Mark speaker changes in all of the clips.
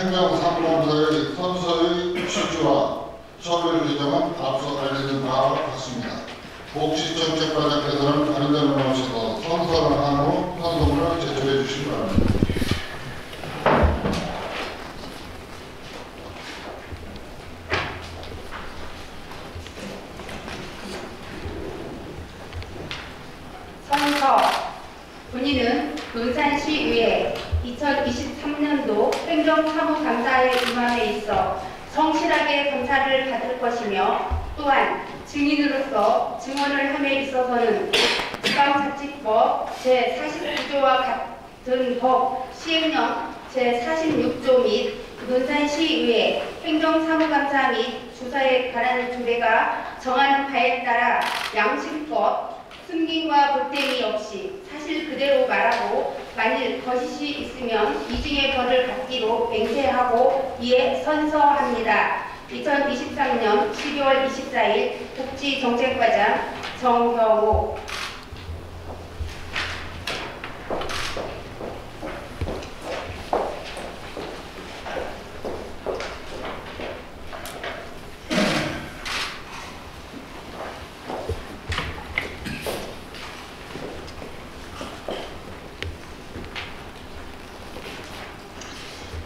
Speaker 1: 행정사무감사의 선서의 취지와 처벌 규정은 앞서 알려진 바와 같습니다. 복지정책과장께서는 다른 데로 나오셔서 선서를 한 후 선서문을 제출해 주시기 바랍니다.
Speaker 2: 선서. 본인은 논산시의회 2023년도 행정사무감사에 임함에 있어 성실하게 감사를 받을 것이며, 또한 증인으로서 증언을 함에 있어서는 지방자치법 제49조와 같은 법 시행령 제46조 및 논산시의회 행정사무감사 및 조사에 관한 조례가 정하는 바에 따라 양심껏 숨김과 보탬이 없이 사실 그대로 말하고, 만일 거짓이 있으면 이중의 벌을 받기로 맹세하고 이에 선서합니다. 2023년 12월 24일 복지정책과장 정경호.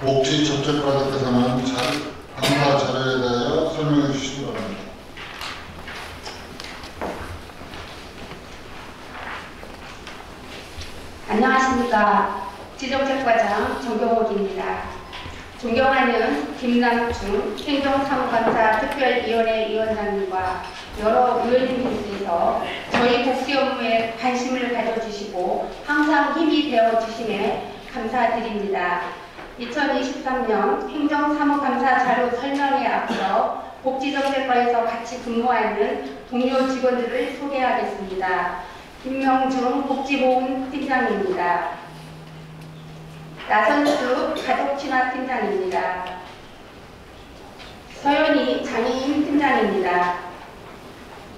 Speaker 1: 복지정책과장께서는 감사 자료에 대하여 설명해 주시기 바랍니다.
Speaker 2: 안녕하십니까. 복지정책과장 정경옥입니다. 존경하는 김남중 행정사무감사 특별위원회 위원장님과 여러 의원님들께서 저희 복지 업무에 관심을 가져주시고 항상 힘이 되어주심에 감사드립니다. 2023년 행정사무감사 자료 설명에 앞서 복지정책과에서 같이 근무하는 동료 직원들을 소개하겠습니다. 김명중 복지보훈팀장입니다. 나선수 가족친화팀장입니다. 서연희 장애인 팀장입니다.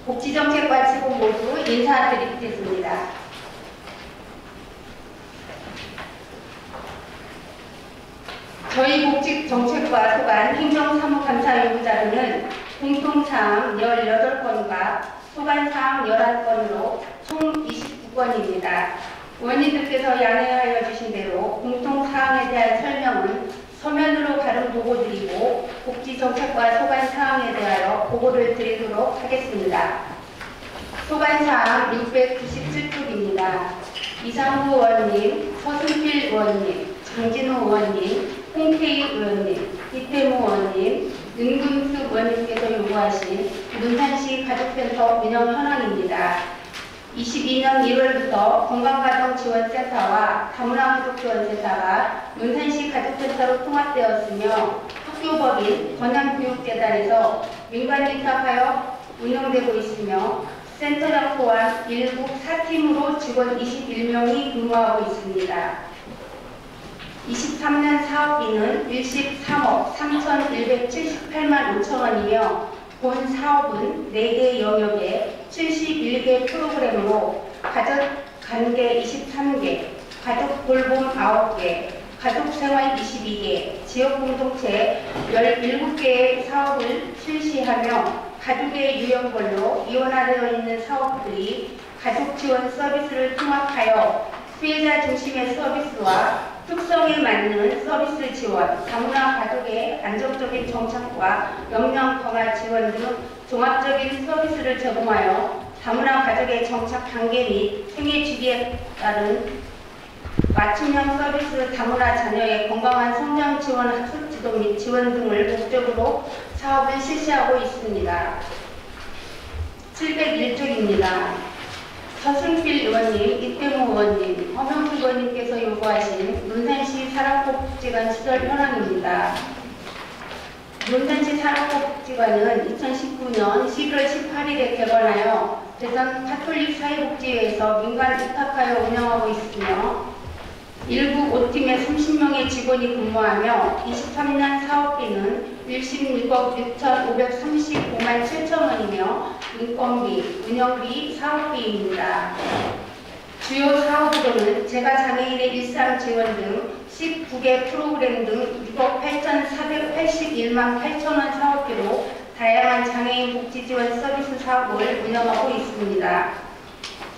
Speaker 2: 복지정책과 직원 모두 인사드리겠습니다. 저희 복지정책과 소관 행정사무감사 요구자료는 공통사항 18건과 소관사항 11건으로 총 29건입니다. 의원님들께서 양해하여 주신 대로 공통사항에 대한 설명은 서면으로 바로 보고드리고 복지정책과 소관사항에 대하여 보고를 드리도록 하겠습니다. 소관사항 697쪽입니다. 이상구 의원님, 서승필 의원님, 장진호 의원님, 홍태희 의원님, 이태무 의원님, 윤금숙 의원님께서 요구하신 논산시 가족센터 운영 현황입니다. 22년 1월부터 건강가정지원센터와 다문화가족지원센터가 논산시 가족센터로 통합되었으며, 학교법인 권한교육재단에서 민관이 타하여 운영되고 있으며, 센터장 포함 1국 4팀으로 직원 21명이 근무하고 있습니다. 23년 사업비는 13억 3,178만 5천 원이며 본 사업은 4개 영역에 71개 프로그램으로 가족관계 23개, 가족돌봄 9개, 가족생활 22개, 지역공동체 17개의 사업을 실시하며 가족의 유형별로 이원화되어 있는 사업들이 가족지원 서비스를 통합하여 피해자 중심의 서비스와 특성에 맞는 서비스 지원, 다문화 가족의 안정적인 정착과 역량 강화 지원 등 종합적인 서비스를 제공하여 다문화 가족의 정착 단계 및 생애 주기에 따른 맞춤형 서비스, 다문화 자녀의 건강한 성장 지원, 학습 지도 및 지원 등을 목적으로 사업을 실시하고 있습니다. 701쪽입니다. 서승필 의원님, 이태무 의원님, 허명수 의원님께서 요구하신 논산시 사랑복지관 시설 현황입니다. 논산시 사랑복지관은 2019년 11월 18일에 개관하여 대전 가톨릭 사회복지회에서 민간 위탁하여 운영하고 있으며, 1구 5팀에 30명의 직원이 근무하며 23년 사업비는 16억 6,535만 7천 원이며 인건비, 운영비, 사업비입니다. 주요 사업으로는 재가장애인의 일상 지원 등 19개 프로그램 등 6억 8,481만 8천원 사업비로 다양한 장애인 복지 지원 서비스 사업을 운영하고 있습니다.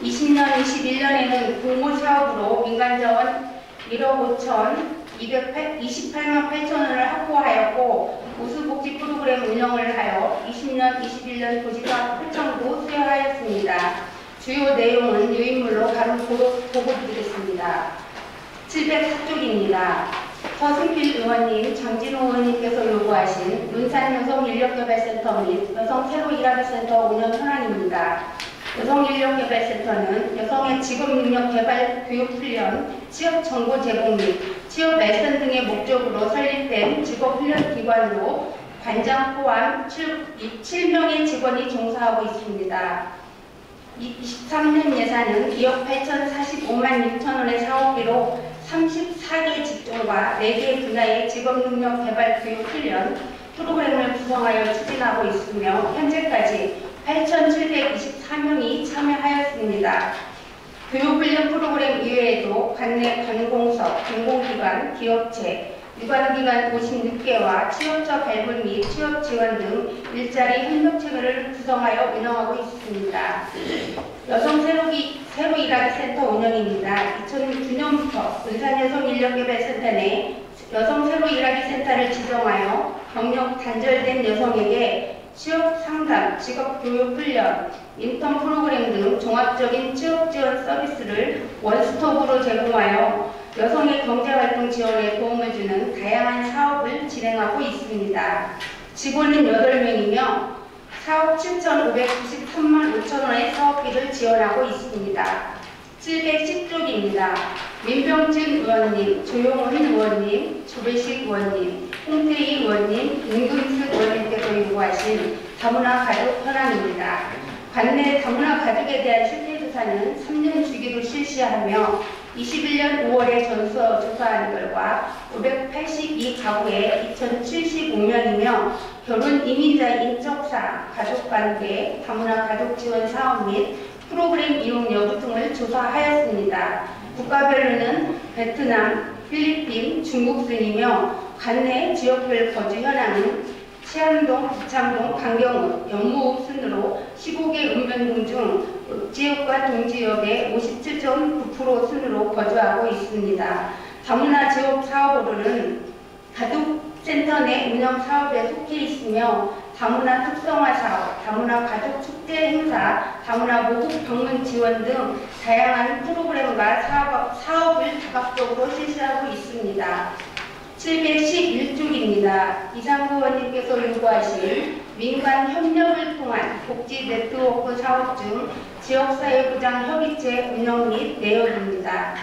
Speaker 2: 20년, 21년에는 공모 사업으로 민간자원 1억 5,228만 8천원을 확보하였고 우수복지 프로그램 운영을 하여 20년, 21년 도지사 표창도 수여하였습니다. 주요 내용은 유인물로 바로 보고드리겠습니다. 704쪽입니다. 서승필 의원님, 장진호 의원님께서 요구하신 문산여성인력개발센터 및 여성 새로 일하기 센터 운영 현황입니다. 여성인력개발센터는 여성의 직업능력개발 교육훈련, 취업정보 제공 및 취업 레슨 등의 목적으로 설립된 직업훈련기관으로 관장 포함 7명의 직원이 종사하고 있습니다. 23년 예산은 2억 8,045만 6천원의 사업비로 34개 직종과 4개 분야의 직업능력개발 교육훈련 프로그램을 구성하여 추진하고 있으며 현재까지 8,724명이 참여하였습니다. 교육훈련 프로그램 이외에도 관내 관공서, 공공기관, 기업체, 유관기관 56개와 취업처 발굴 및 취업 지원 등 일자리 협력체계를 구성하여 운영하고 있습니다. 여성 새로 일하기 센터 운영입니다. 2009년부터 문산여성인력개발센터 내 여성 새로 일하기 센터를 지정하여 경력 단절된 여성에게 취업 상담, 직업 교육 훈련, 인턴 프로그램 등 종합적인 취업 지원 서비스를 원스톱으로 제공하여 여성의 경제활동 지원에 도움을 주는 다양한 사업을 진행하고 있습니다. 직원은 8명이며 4억 7,593만 5천원의 사업비를 지원하고 있습니다. 710쪽입니다. 민병진 의원님, 조용훈 의원님, 조배식 의원님, 홍태희 의원님, 임금수 의원님께서 요구하신 다문화 가족 현황입니다. 관내 다문화 가족에 대한 실태조사는 3년 주기로 실시하며 21년 5월에 전수 조사한 결과 582가구에 2,075명이며 결혼 이민자 인적사, 가족관계, 다문화 가족 지원 사업 및 프로그램 이용 여부 등을 조사하였습니다. 국가별로는 베트남, 필리핀, 중국 등이며 관내 지역별 거주 현황은 치안동, 부창동, 강경읍, 연무읍 순으로 15개 읍면동 중 읍지역과 동지역의 57.9% 순으로 거주하고 있습니다. 다문화 지역 사업으로는 가족센터 내 운영 사업에 속해 있으며 다문화 특성화 사업, 다문화 가족 축제 행사, 다문화 모국 방문 지원 등 다양한 프로그램과 사업을 다각적으로 실시하고 있습니다. 711쪽입니다. 이상구 의원님께서 요구하신 민간 협력을 통한 복지 네트워크 사업 중 지역사회보장 협의체 운영 및 내역입니다.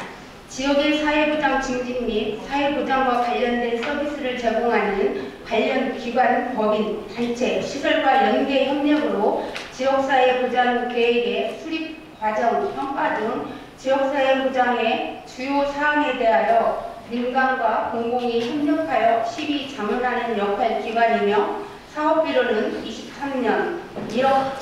Speaker 2: 지역의 사회보장 증진 및 사회보장과 관련된 서비스를 제공하는 관련 기관, 법인, 단체, 시설과 연계 협력으로 지역사회보장 계획의 수립 과정, 평가 등 지역사회보장의 주요 사항에 대하여 민간과 공공이 협력하여 시비 자문하는 역할 기관이며 사업비로는 23년 1억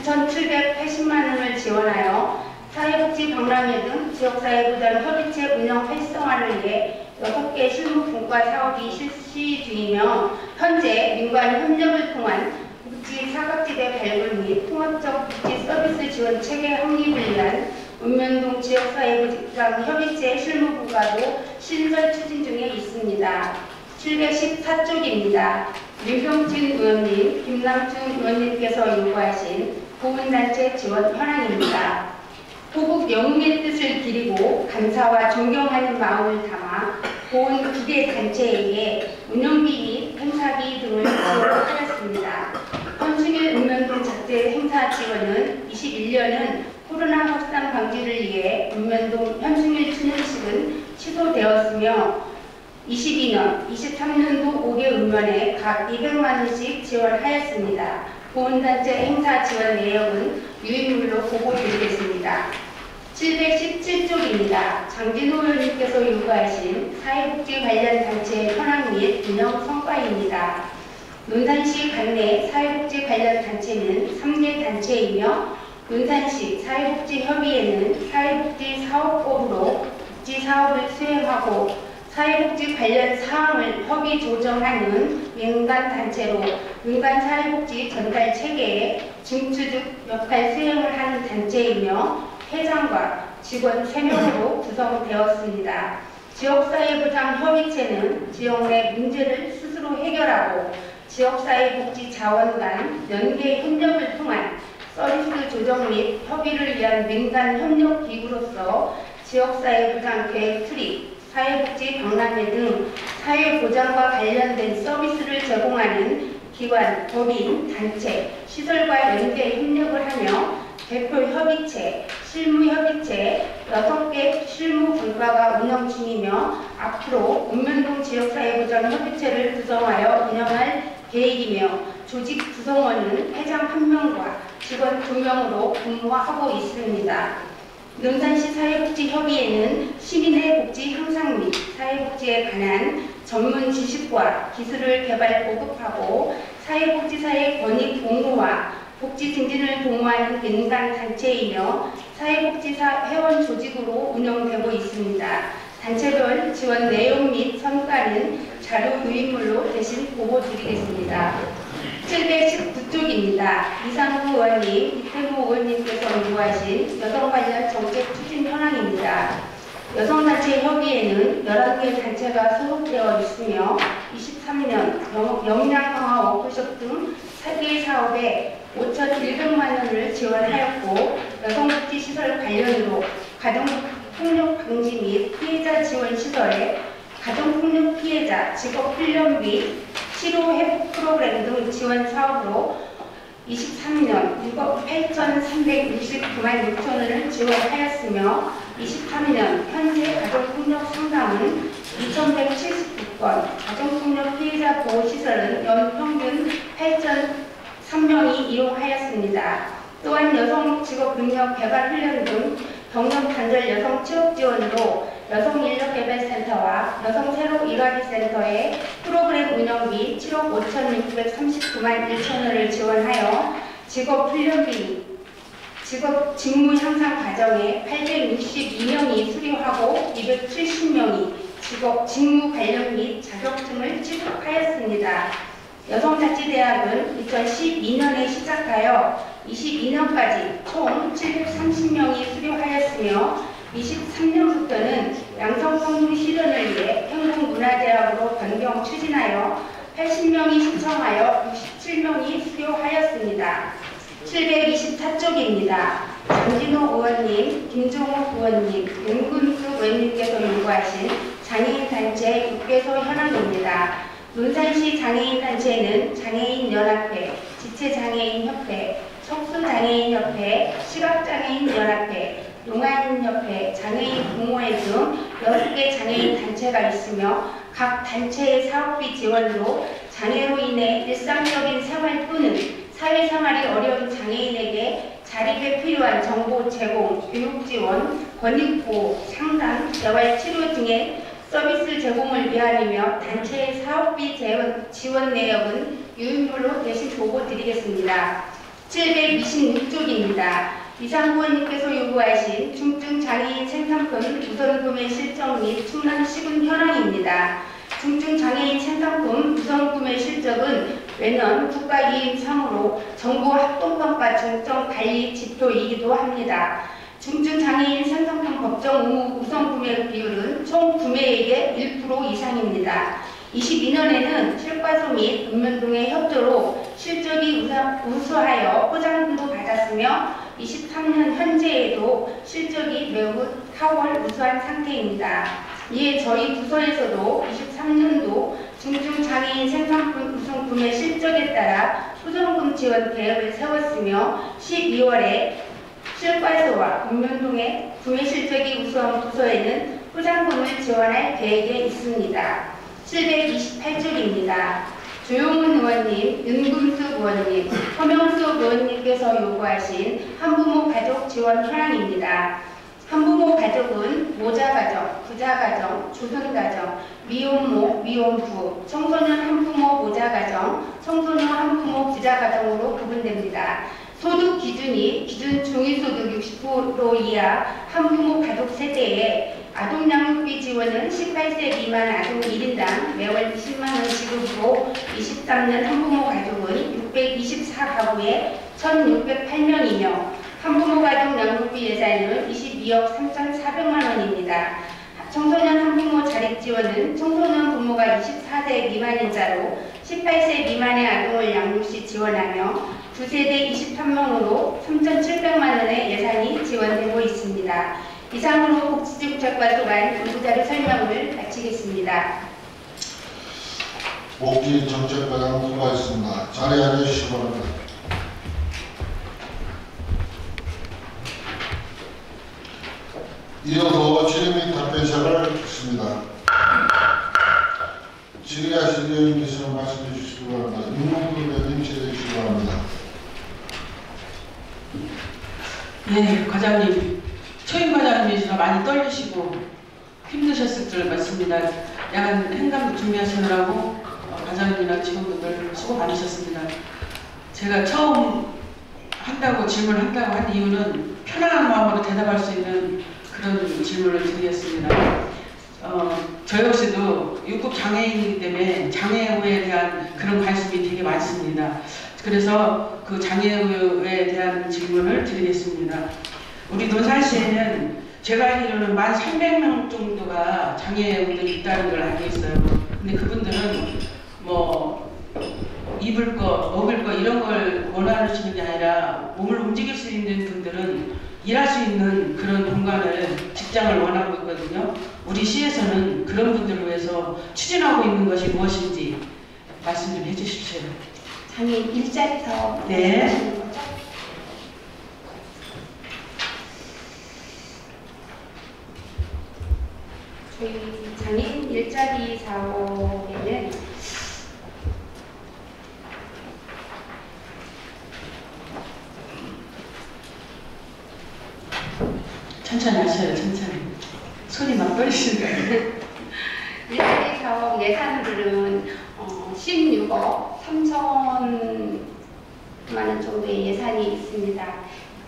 Speaker 2: 9,780만 원을 지원하여 사회복지 박람회 등 지역사회보장 협의체 운영 활성화를 위해 6개 실무 분과 사업이 실시 중이며 현재 민간 협력을 통한 복지 사각지대 발굴 및 통합적 복지 서비스 지원 체계 확립을 위한 읍면동 지역사회보장 협의체 실무부가도 신설 추진 중에 있습니다. 714쪽입니다. 민병진 의원님, 김남준 의원님께서 요구하신 보훈단체 지원 현황입니다. 호국 영웅의 뜻을 기리고 감사와 존경하는 마음을 담아 보훈 기대 단체에게 운영비 및 행사비 등을 지원하였습니다. 현충일 읍면동 작대 행사 지원은 21년은 코로나 확산 방지를 위해 읍면동 현충일 추념식은 취소되었으며 22년, 23년도 5개 읍면에 각 200만 원씩 지원하였습니다. 보훈단체 행사 지원 내역은 유인물로 보고드리겠습니다. 717쪽입니다. 장진호 의원님께서 요구하신 사회복지 관련 단체의 현황 및 운영 성과입니다. 논산시 관내 사회복지 관련 단체는 3개 단체이며 논산시 사회복지협의회는 사회복지 사업법으로 복지 사업을 수행하고 사회복지 관련 사항을 협의 조정하는 민간단체로 민간사회복지 전달 체계에 중추적 역할 수행을 하는 단체이며 회장과 직원 3명으로 구성되었습니다. 지역사회보장협의체는 지역 내 문제를 스스로 해결하고 지역사회복지 자원 간 연계 협력을 통한 서비스 조정 및 협의를 위한 민간 협력 기구로서 지역사회보장 계획 수립, 사회복지 박람회 등 사회보장과 관련된 서비스를 제공하는 기관, 법인, 단체, 시설과 연계 협력을 하며 대표협의체, 실무협의체 6개 실무 분과가 운영 중이며 앞으로 읍면동 지역사회보장협의체를 구성하여 운영할 계획이며 조직 구성원은 회장 1명과 직원 2명으로 근무하고 있습니다. 논산시 사회복지협의회는 시민의 복지 향상 및 사회복지에 관한 전문 지식과 기술을 개발 보급하고 사회복지사의 권익 공고와 복지 증진을 도모하는 민간단체이며 사회복지사 회원 조직으로 운영되고 있습니다. 단체별 지원 내용 및 성과는 자료 유인물로 대신 보고드리겠습니다. 719쪽입니다. 이상구 의원님, 이태무 의원님께서 요구하신 여성 관련 정책 추진 현황입니다. 여성단체 협의회는 11개 단체가 소속되어 있으며 23년 역량 강화 워크숍 등 3개 사업에 5,100만 원을 지원하였고 여성복지시설 관련으로 가정폭력 방지 및 피해자 지원 시설에 가정폭력 피해자 직업훈련 및 치료 회복 프로그램 등 지원 사업으로 23년 6억 8,369만 6천 원을 지원하였으며 23년 현재 가정폭력 상담은 2,179건, 가정폭력 피해자 보호시설은 연평균 8,003명이 이용하였습니다. 또한 여성 직업능력 개발 훈련 등 경력 단절 여성 취업 지원으로 여성인력개발센터와 여성새로일하기센터의 프로그램 운영 및 7억 5,639만 1천 원을 지원하여 직업훈련비, 직업 직무 향상 과정에 862명이 수료하고 270명이 직업 직무 관련 및 자격증을 취득하였습니다. 여성자치대학은 2012년에 시작하여 22년까지 총 730명이 수료하였으며 23년부터는 양성평등 실현을 위해 행복문화대학으로 변경 추진하여 80명이 신청하여 67명이 수료하였습니다. 724쪽입니다. 장진호 의원님, 김종욱 의원님, 윤근숙 의원님께서 요구하신 장애인단체 6개소 현황입니다. 논산시 장애인단체는 장애인연합회, 지체장애인협회, 척수장애인협회, 시각장애인연합회, 용안협회, 장애인공모회 등 6개 장애인 단체가 있으며 각 단체의 사업비 지원으로 장애로 인해 일상적인 생활 또는 사회생활이 어려운 장애인에게 자립에 필요한 정보 제공, 교육 지원, 권익보호, 상담, 재활치료 등의 서비스 제공을 위함이며 단체의 사업비 지원 내역은 유인물로 대신 보고드리겠습니다. 726쪽입니다. 이상구 의원님께서 요구하신 중증장애인 생산품 우선구매 실적 및 충남 시군 현황입니다. 중증장애인 생산품 우선구매 실적은 매년 국가기임상으로 정부 합동평가 중점 관리 지표이기도 합니다. 중증장애인 생산품 법정 의무 우선구매 비율은 총 구매액의 1% 이상입니다. 22년에는 실과소 및 읍면동의 협조로 실적이 우수하여 포장금도 받았으며 23년 현재에도 실적이 매우 탁월 우수한 상태입니다. 이에 저희 부서에서도 23년도 중증장애인 생산품 우선 구매 실적에 따라 포장금 지원 계획을 세웠으며 12월에 실과소와 읍면동의 구매 실적이 우수한 부서에는 포장금을 지원할 계획에 있습니다. 728쪽입니다. 조용훈 의원님, 윤금숙 의원님, 허명숙 의원님께서 요구하신 한부모 가족 지원 현황입니다. 한부모 가족은 모자가정, 부자가정, 조선가정, 미혼모, 미혼부, 청소년 한부모 모자가정, 청소년 한부모 부자가정으로 구분됩니다. 소득 기준이 기준 중위소득 60% 이하 한부모 가족 세대에 아동 양육비 지원은 18세 미만 아동 1인당 매월 20만원 지급으로 23년 한부모 가족은 624가구에 1,608명이며 한부모 가족 양육비 예산은 22억 3,400만원입니다. 청소년 한부모 자립지원은 청소년 부모가 24세 미만인자로 18세 미만의 아동을 양육시 지원하며 9세대 23명으로 3,700만원의 예산이 지원되고 있습니다. 이상으로 복지정책과 또한 본부자료 설명을 마치겠습니다.
Speaker 1: 복지정책과장 수고하셨습니다. 자리에 앉으시기 바랍니다. 이어서 질의 및 답변 시간을 갖습니다. 질의하실 의원님께서 말씀해 주시기 바랍니다. 윤문구 의원님 질의해 주시기 바랍니다.
Speaker 3: 네, 과장님. 초임 과장님이시라 많이 떨리시고 힘드셨을 줄 맞습니다. 야간 행감도 준비하시느라고 과장님이나 직원분들 수고 많으셨습니다. 제가 처음 질문한다고 한 이유는 편안한 마음으로 대답할 수 있는 그런 질문을 드리겠습니다. 저 역시도 6급 장애인이기 때문에 장애우에 대한 그런 관심이 되게 많습니다. 그래서 그 장애우에 대한 질문을 드리겠습니다. 우리 논산시에는 제가 알기로는 1,300명 정도가 장애우들이 있다는 걸 알고 있어요. 근데 그분들은 뭐 입을 거, 먹을 거 이런 걸 원하시는 게 아니라 몸을 움직일 수 있는 분들은 일할 수 있는 그런 공간을, 직장을 원하고 있거든요. 우리 시에서는 그런 분들을 위해서 추진하고 있는 것이 무엇인지 말씀 좀 해주십시오.
Speaker 2: 장애인 일자리 사업
Speaker 3: 네.
Speaker 2: 말씀하시는 거죠? 저희 장애인 일자리 사업에는
Speaker 3: 천천히 하셔요, 천천히. 손이 막 떨리시는 거예요.
Speaker 2: 일자리 사업 예산들은 16억 3천만 원 정도의 예산이 있습니다.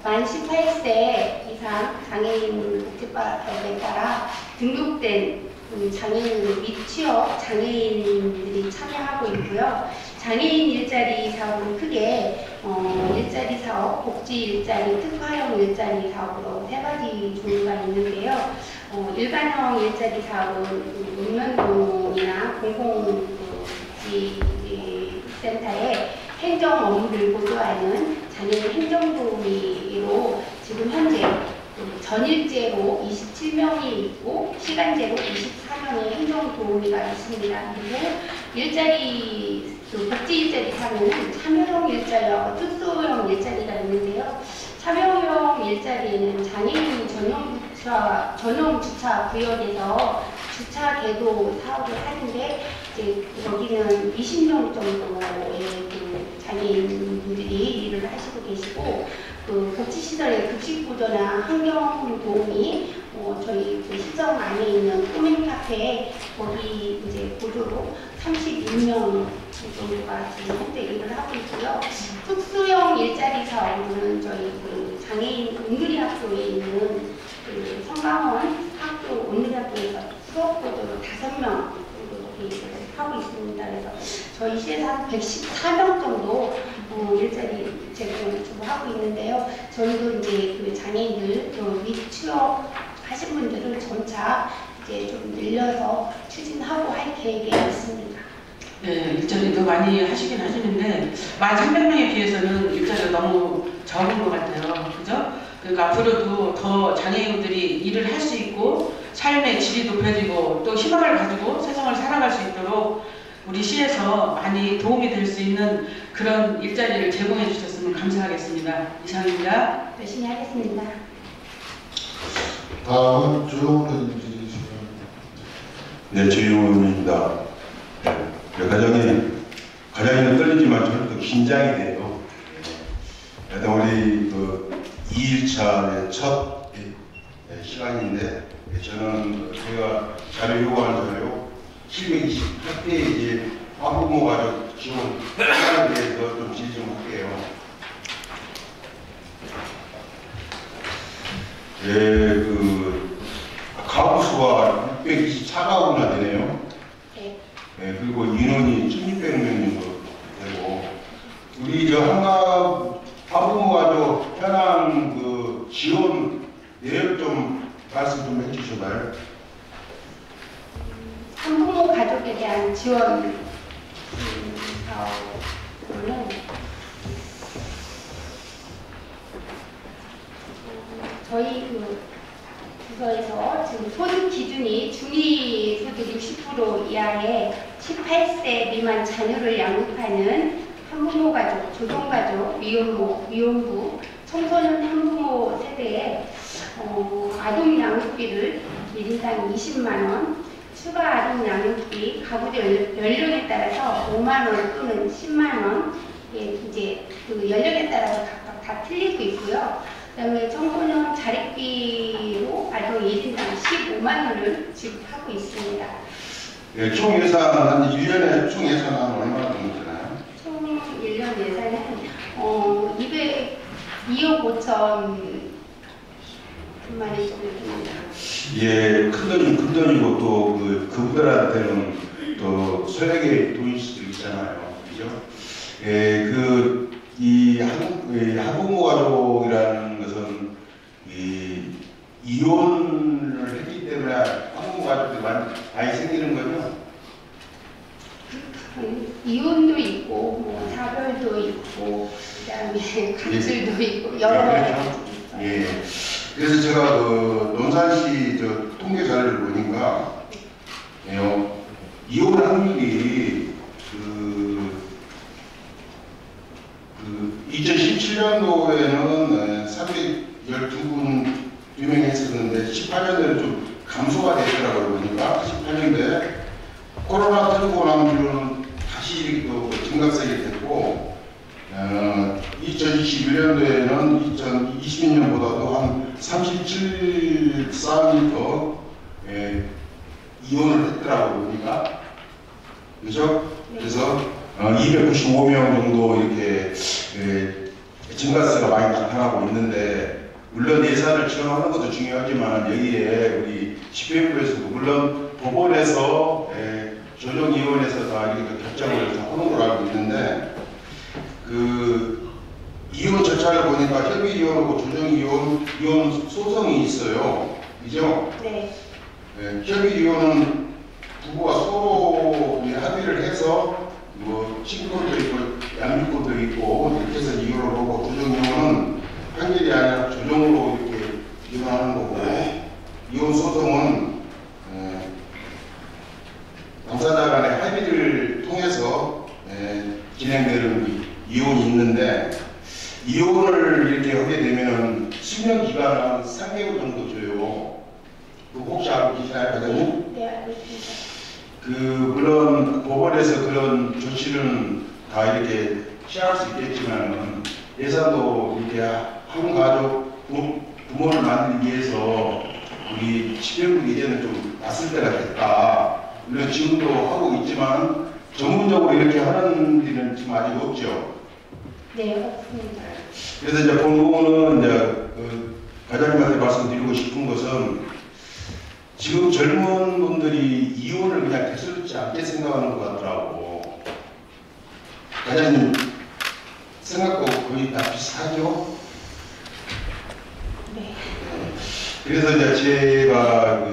Speaker 2: 만 18세 이상 장애인 복지법에 따라 등록된 장애인 및 취업 장애인들이 참여하고 있고요. 장애인 일자리 사업은 크게 일자리 사업, 복지 일자리, 특화형 일자리 사업으로 세 가지 종류가 있는데요. 일반형 일자리 사업은 읍면동이나 공공복지센터에 행정 업무를 보조하는 장애인 행정도우미로 지금 현재 전일제로 27명이 있고 시간제로 24명의 행정도우미가 있습니다. 그리고 복지 일자리 사업은 참여형 일자리와 특수형 일자리가 있는데요. 참여형 일자리에는 장애인 전용 주차 구역에서 주차 개도 사업을 하는데 이제 여기는 20명 정도의 장애인분들이 일을 하시고 계시고 그 복지시설의 급식 보조나 환경 도우미 저희 그 시정 안에 있는 꼬맹 카페에 거기 이제 보조로 36명 정도가 지금 현재 일을 하고 있고요. 특수형 일자리 사업은 저희 그 장애인 온누리 학교에 있는 그 성강원 학교 온누리 학교에서 수업 보조로 5명 정도 일을 하고 있습니다. 그래서 저희 시에서 한 114명 정도 일자리 제공을 하고 있는데요. 저희도 이제 그 장애인들 및 취업하신 분들을 점차 이제 좀 늘려서 추진하고 할 계획에 있습니다.
Speaker 3: 네, 일자리도 많이 하시긴 하시는데 1,300명에 비해서는 일자리가 너무 적은 것 같아요. 그죠? 그러니까 앞으로도 더 장애인들이 일을 할 수 있고 삶의 질이 높여지고 또 희망을 가지고 세상을 살아갈 수 있도록 우리 시에서 많이 도움이 될 수 있는 그런 일자리를 제공해 주셨으면 감사하겠습니다. 이상입니다.
Speaker 2: 열심히 하겠습니다.
Speaker 1: 다음은 조용훈 의원님 질의해 바랍니다.
Speaker 4: 네, 조용훈입니다. 과장님은 떨리지만 저는 또 긴장이 돼요. 일단 우리 그 2일차의 첫 시간인데 저는 제가 자료 요구하는 자료 728페이지 한부모 가족 지원 시간에 대해서 좀 질의 좀 할게요. 그 가구 수가 624가구나 되네요.
Speaker 2: 네.
Speaker 4: 네, 그리고 인원이 1600명 정도 되고, 우리 저 한부모가족 현황 그 지원 내역 좀 말씀 좀 해주셔봐요.
Speaker 2: 한부모 가족에 대한 지원 사업은 저희 그 부서에서 지금 소득 기준이 중위소득 60% 이하의 18세 미만 자녀를 양육하는 한부모 가족, 조동가족, 미혼부, 청소년 한부모 세대에 아동 양육비를 1인당 20만 원, 추가 아동 양육비 가구제 연령에 따라서 5만 원 또는 10만 원, 예, 이제 그 연령에 따라서 각각 다 틀리고 있고요. 그다음에 청소년 자립비로 아동 1인당 15만 원을 지급하고 있습니다.
Speaker 4: 네, 총 예산 한 1년에 총 예산 한 얼마 정도 되나요?
Speaker 2: 총 1년 예산은 2억 5천만 원 정도 됩니다.
Speaker 4: 예, 큰 돈이고 또 그분들한테는 또 소액의 돈일 수도 있잖아요. 그죠? 예, 이 한부모 가족이라는 것은 이혼을 했기 때문에 한부모 가족들이 많이 생기는 거죠?
Speaker 2: 이혼도 있고, 뭐 사별도 있고, 그다음에 간질도 있고 여러
Speaker 4: 예,
Speaker 2: 가지
Speaker 4: 그렇죠.
Speaker 2: 있어요.
Speaker 4: 예. 그래서 제가 논산시 저 통계 자료를 보니까 이혼 확률이 2017년도에는 312분 유명했었는데 18년도에는 좀 감소가 됐더라고요. 보니까 18년도에 코로나 터지고 난 뒤로는 다시 이렇게 또 증가세가 됐고 2021년도에는 2020년보다도 한 37쌍이 더 이혼을 했더라고요. 보니까 그죠? 그래서 295명 정도 이렇게 증가세가 많이 나타나고 있는데, 물론 예산을 지원하는 것도 중요하지만 여기에 우리 집행부에서도 물론 법원에서 조정위원회에서 다 이렇게 결정을 다 하는 걸로 알고 있는데, 그 이혼 절차를 보니까 협의이혼하고 조정이혼 소송이 있어요. 그죠?
Speaker 2: 네.
Speaker 4: 협의이혼은 부부가 서로 합의를 해서 뭐 친권도 있고 양육권도 있고 이렇게 해서 이혼을 하고, 조정이혼은 판결이 아니라 조정으로 이렇게 이혼하는 거고, 이혼 소송은 당사자 간의 합의를 통해서 진행되는 이혼이 있는데, 이혼을 이렇게 하게 되면은 수명 기간을 한 3개월 정도 줘요. 혹시 알고 계시나요, 과장님?
Speaker 2: 네, 알겠습니다.
Speaker 4: 물론 법원에서 그런 조치는 다 이렇게 취할 수 있겠지만 예산도 이렇게 한 가족 부모를 만들기 위해서 우리 집행부 이제는 좀 낯설 때가 됐다. 물론 지금도 하고 있지만 전문적으로 이렇게 하는 일은 지금 아직 없죠.
Speaker 2: 네, 없습니다.
Speaker 4: 그래서 이제 본 부분은 이제 과장님한테 말씀드리고 싶은 것은, 지금 젊은 분들이 이혼을 그냥 대수롭지 않게 생각하는 것 같더라고. 과장님 생각도 거의 다 비슷하죠?
Speaker 2: 네.
Speaker 4: 그래서 이제 제가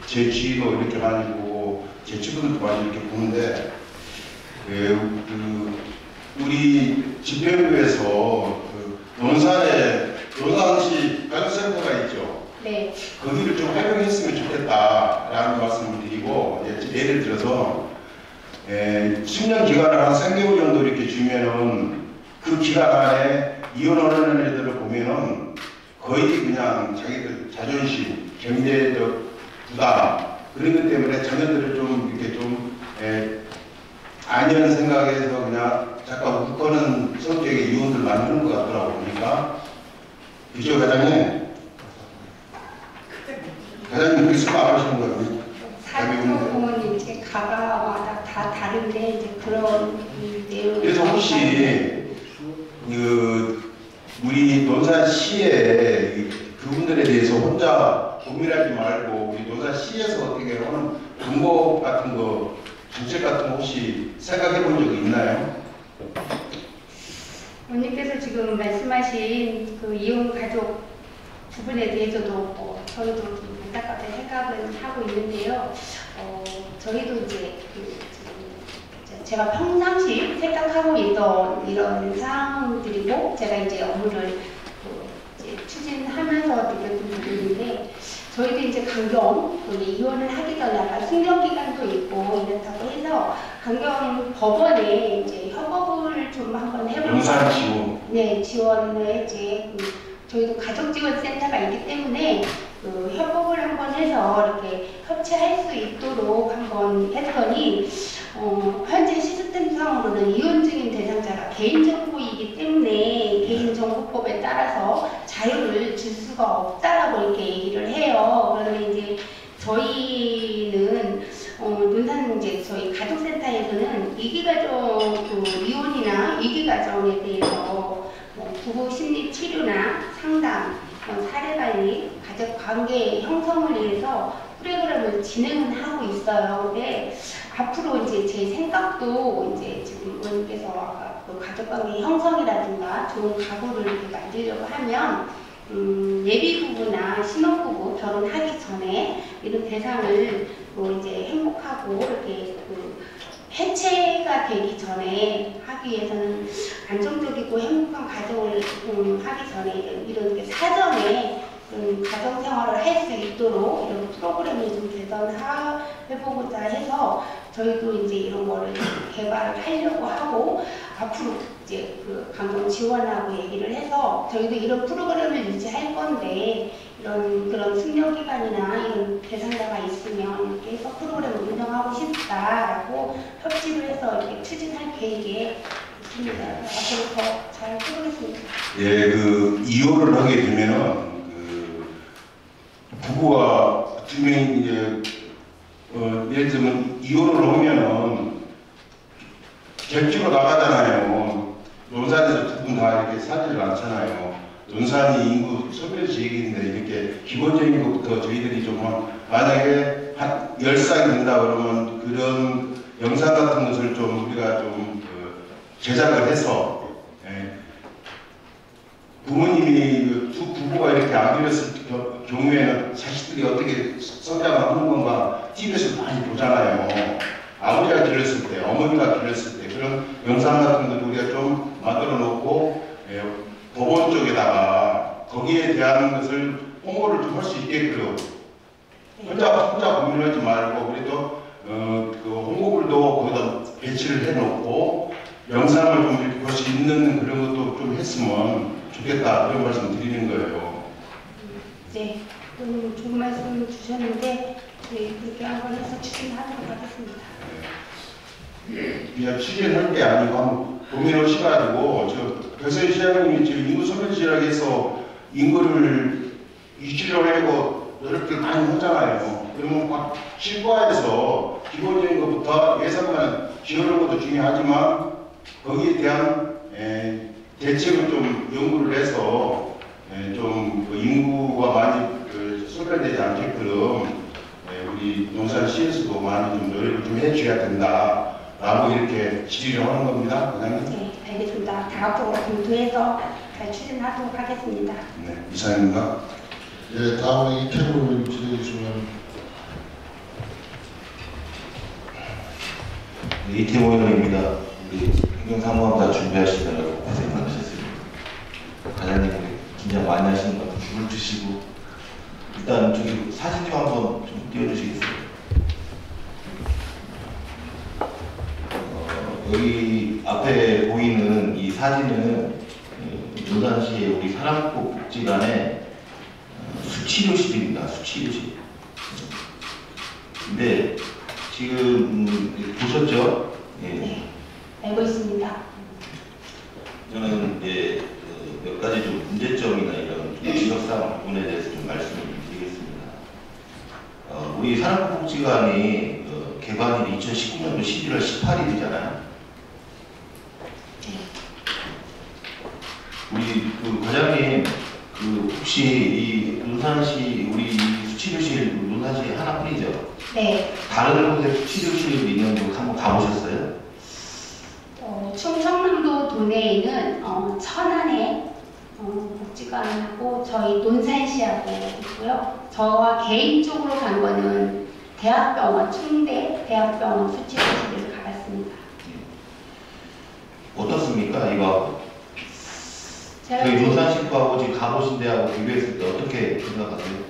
Speaker 4: 제 주위도 이렇게 많이 보고 제 친구들도 많이 이렇게 보는데, 우리 집행부에서 논산시 가족센터가 있죠.
Speaker 2: 네.
Speaker 4: 거기를 좀 활용했으면 좋겠다라는 말씀을 드리고, 예를 들어서 10년 기간을 한 3개월 정도 이렇게 주면은 그 기간 안에 이혼하는 애들을 보면은 거의 그냥 자기들 자존심, 경제적 부담 그런 것 때문에 자녀들을 좀 이렇게 좀 아니하는 생각에서 그냥 잠깐 웃거는 성격의 이혼들 만드는 것 같더라고 보니까. 그죠, 과장님? 과장님 그렇게 수고 안 하시는 거예요?
Speaker 2: 사교 부모님 이제 가가마다 다 다른데 이제 그런 내용.
Speaker 4: 그래서 혹시 우리 논산시에 그분들에 대해서 혼자 고민하지 말고 우리 논산시에서 어떻게 하는 방법 같은 거, 정책 같은 거 혹시 생각해 본 적이 있나요?
Speaker 2: 원님께서 지금 말씀하신 그 이혼 가족 부분에 대해서도 저희도 좀 안타깝게 생각을 하고 있는데요. 저희도 이제 제가 평상시 생각하고 있던 이런 상황들이고 제가 이제 업무를 이제 추진하면서 느꼈던 부분인데 저희도 이제 강경 이혼을 하기 전에 약간 숙려 기간도 있고 이렇다고 해서 강경 법원에 이제 협업을 좀 한번 해보고
Speaker 4: 용산 지원.
Speaker 2: 네, 지원을 이제 저희도 가족지원센터가 있기 때문에 협업을 한번 해서 이렇게 협치할 수 있도록 한번 했더니 현재 시스템상으로는 이혼 중인 대상자가 개인정보이기 때문에 개인정보법에 따라서 자유를 줄 수가 없다라고 이렇게 얘기를 해요. 그런데 이제 저희는 논산 이제 저희 가족센터에서는 이기가정 이혼이나 이기가정에 대해서 부부 심리 치료나 상담, 사례관리, 가족관계 형성을 위해서 프로그램을 진행은 하고 있어요. 근데 앞으로 이제 제 생각도 이제 지금 의원님께서 아까 그 가족관계 형성이라든가 좋은 가구를 이렇게 만들려고 하면 예비 부부나 신혼부부 결혼하기 전에 이런 대상을 이제 행복하고 이렇게 해체가 되기 전에 하기 위해서는 안정적이고 행복한 가정을 하기 전에 이런 사전에 가정 생활을 할 수 있도록 이런 프로그램을 좀 개선해보고자 해서 저희도 이제 이런 거를 개발을 하려고 하고 앞으로 이제 그 강경 지원하고 얘기를 해서 저희도 이런 프로그램을 유지할 건데 그런 숙려 기간이나 이런 대상자가 있으면 이렇게 해서 프로그램을 운영하고 싶다라고 협치를 해서 이렇게 추진할 계획에 있습니다. 앞으로 더 잘 해보겠습니다.
Speaker 4: 예, 그 이혼을 하게 되면은 부부가 두 명이 이제 예를 들면 이혼을 하면은 객지로 나가잖아요. 논산에서 두 분 다 이렇게 살지를 않잖아요. 논산이 인구 소멸 지역인데 이렇게 기본적인 것부터 저희들이 좀 만약에 한 10쌍이 된다 그러면 그런 영상 같은 것을 좀 우리가 좀 제작을 해서 부모님이 두 부부가 이렇게 안 그렸을 경우에는 자식들이 어떻게 성장을 하는 건가 TV에서 많이 보잖아요. 아버지가 길렀을 때, 어머니가 길렀을 때 그런 영상 같은 것도 우리가 좀 만들어 놓고 법원 쪽에다가 거기에 대한 것을 홍보를 좀 할 수 있게끔 혼자 고민하지 말고 그래도 그 홍보글도 거기다 배치를 해놓고 영상을 좀 이렇게 볼 수 있는 그런 것도 좀 했으면 좋겠다 그런 말씀 드리는 거예요.
Speaker 2: 네, 좋은 말씀 주셨는데 그렇게 한번 해서 추진하도록 하겠습니다.
Speaker 4: 그냥 추진할 게 아니고 한번 고민을 시가지고 저 배서희 시장님이 지금 인구 소멸 지역에서 인구를 유치를 하려고 노력들 많이 하잖아요. 그러면 각 실과에서 기본적인 것부터 예산만 지원하는 것도 중요하지만 거기에 대한 대책을 좀 연구를 해서 좀 그 인구가 많이 소멸되지 않게끔 우리 논산시에서도 많이 좀 노력을 좀 해줘야 된다라고 이렇게 질의를 하는 겁니다. 과장님.
Speaker 2: 네, 알겠습니다. 다 앞으로 검토해서 잘 추진하도록 하겠습니다.
Speaker 4: 네, 이상입니다.
Speaker 1: 예, 다음에 이태구 의원님 질의해 주시면.
Speaker 5: 네, 이태모 의원입니다. 우리 행정사무함 다 준비하시느라고 고생 많으셨습니다. 과장님 긴장 많이 하시는 것 같아요. 물 드시고 일단 저기 사진 좀 한번 좀 띄워주시겠어요? 여기 앞에 보이는 이 사진은 논산시의 우리 사랑꽃복지관의 수치료실입니다. 수치료실. 근데 지금 보셨죠? 예.
Speaker 2: 네, 알고 있습니다.
Speaker 5: 저는 이제 몇 가지 좀 문제점이나 이런 지적사항 부분에 대해서 좀 말씀을 드리겠습니다. 우리 사랑꽃복지관이 개관일이 2019년도 11월 18일이잖아요. 우리 그 과장님 혹시 이 논산시 우리 수치료실 논산시에 하나뿐이죠.
Speaker 2: 네.
Speaker 5: 다른 곳에 수치료실이 있는 곳 한번 가보셨어요?
Speaker 2: 충청남도 도내에는 천안에 복지관하고 저희 논산시하고 있고요. 저와 개인적으로 간 거는 대학병원, 충대 대학병원 수치료실을 가봤습니다.
Speaker 5: 어떻습니까? 이거
Speaker 2: 제가
Speaker 5: 저희 논산시 거하고 지금 가보신 데하고 비교했을 때 어떻게 생각하세요?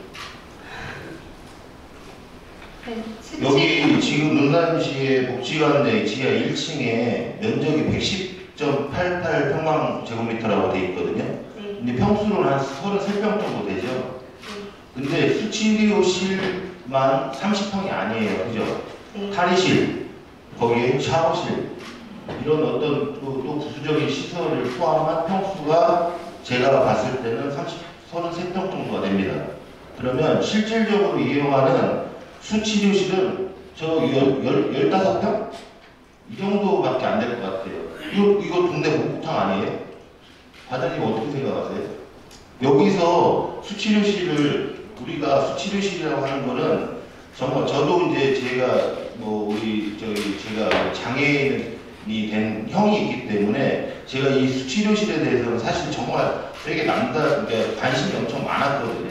Speaker 2: 네,
Speaker 5: 여기 지금 논산시의 복지관 내 지하 1층에 면적이 110.88평방제곱미터라고 돼 있거든요.
Speaker 2: 네.
Speaker 5: 근데 평수로는 한 33평 정도 되죠. 근데 수치료실만 30평이 아니에요. 그죠?
Speaker 2: 네.
Speaker 5: 탈의실, 거기에 샤워실, 이런 어떤 또 부수적인 시설을 포함한 평수가 제가 봤을 때는 33평 정도가 됩니다. 그러면 실질적으로 이용하는 수치료실은 저 15평? 이 정도밖에 안 될 것 같아요. 이거 동네 목욕탕 아니에요? 과장님 어떻게 생각하세요? 여기서 수치료실을 우리가 수치료실이라고 하는 거는 정말 저도 이제 제가 제가 장애인이 된 형이 있기 때문에 제가 이 수치료실에 대해서는 사실 정말 되게 그러니까 관심이 엄청 많았거든요.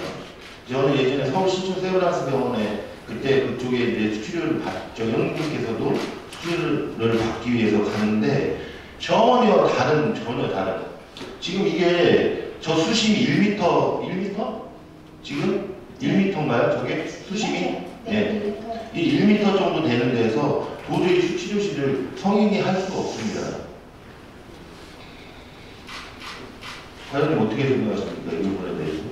Speaker 5: 저는 예전에 서울 신촌 세브란스 병원에 그때 그쪽에 이제 수치료를 형님께서도 수치료를 받기 위해서 가는데 전혀 다른. 지금 이게 저 수심이 1m? 지금 1m인가요? 저게 수심이?
Speaker 2: 네.
Speaker 5: 이 1m 정도 되는 데서 도저히 수치료실을 성인이 할 수가 없습니다. 과장님 어떻게 생각하십니까? 이 부분에 대해서?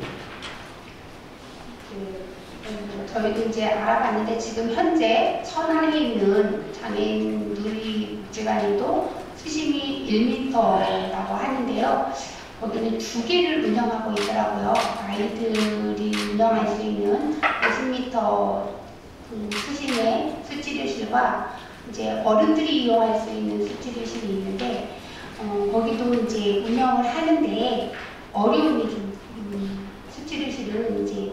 Speaker 2: 저희도 이제 알아봤는데 지금 현재 천안에 있는 장애인 누리복지관에도 수심이 1m라고 하는데요. 거기는 2개를 운영하고 있더라고요. 아이들이 운영할 수 있는 50m 수심의 수치료실과 이제 어른들이 이용할 수 있는 수치료실이 있는데 거기도 이제 운영을 하는데 어려움이 좀 수치료실은 이제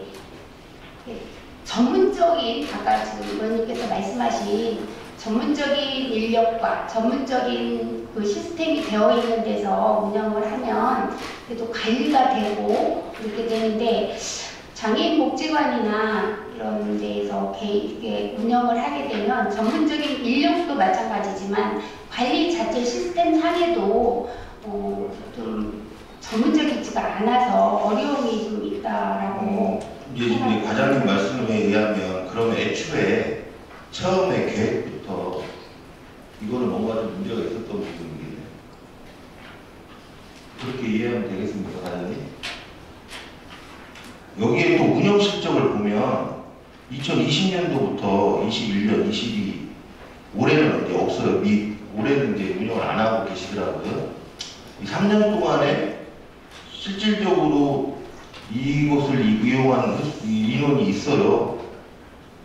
Speaker 2: 전문적인 아까 지금 의원님께서 말씀하신 전문적인 인력과 전문적인 그 시스템이 되어 있는 데서 운영을 하면 그래도 관리가 되고 이렇게 되는데 장애인 복지관이나 이런 데에서 운영을 하게 되면 전문적인 인력도 마찬가지지만 관리 자체 시스템 상에도 좀 전문적이지가 않아서 어려움이 좀 있다라고
Speaker 5: 이제 과장님 말씀에 의하면 그러면 애초에 처음에 계획부터 이거는 뭔가 좀 문제가 있었던 부분이겠네요. 그렇게 이해하면 되겠습니까, 과장님? 여기에 또 운영 실적을 보면 2020년도부터 21년, 22 올해는 이제 없어요. 올해는 이제 운영을 안 하고 계시더라고요. 이 3년 동안에 실질적으로 이곳을 이용한 인원이 있어요.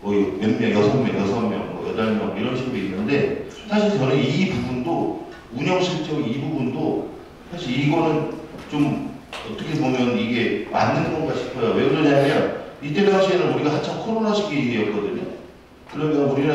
Speaker 5: 거의 몇 명, 6명, 8명 이런 식으로 있는데 사실 저는 이 부분도 운영 실적 이 부분도 사실 이거는 좀 어떻게 보면 이게 맞는 건가 싶어요. 왜 그러냐면 이때 당시에는 우리가 한참 코로나 시기였거든요. 그러면 우리가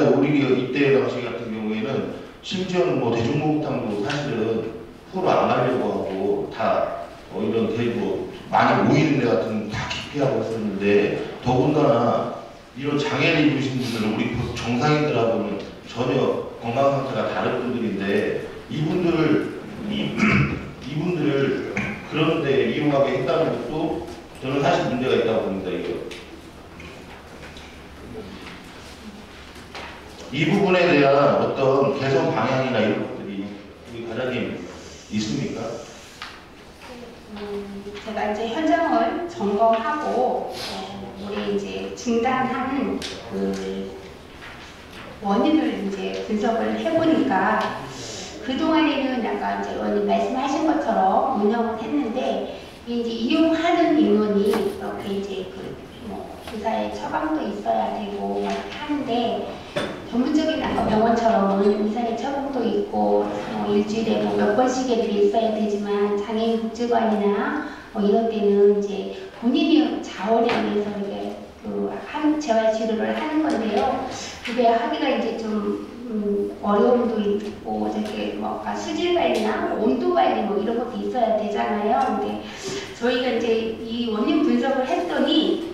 Speaker 5: 이때 당시 같은 경우에는 심지어는 뭐 대중목욕탕도 사실은 프로 안 가려고 하고 다 이런 대고 많이 모이는 데 같은 다 기피하고 있었는데 더군다나 이런 장애를 입으신 분들은 우리 정상인들하고는 전혀 건강 상태가 다른 분들인데 이분들을 그런데 이용하게 했다는 것도 저는 사실 문제가 있다고 봅니다. 이 부분에 대한 어떤 개선 방향이나 이런 것들이 우리 과장님 있습니까?
Speaker 2: 제가 이제 현장을 점검하고 우리 이제 중단하는 그 원인을 이제 분석을 해보니까 그 동안에는 아까 이제 의원님 말씀하신 것처럼 운영을 했는데 이제 이용하는 인원이 이렇게 이제 의사의 처방도 있어야 되고 막 하는데 전문적인 아까 병원처럼 의사의 처방도 있고 일주일에 몇 번씩 이렇게 있어야 되지만 장애인 복지관이나 이런 데는 이제 본인이 자원에 의해서 이렇게 재활 치료를 하는 건데요. 그게 하기가 이제 좀 어려움도 있고 저게 뭐 수질 관리나 온도 관리 뭐 이런 것도 있어야 되잖아요. 근데 저희가 이제 이 원인 분석을 했더니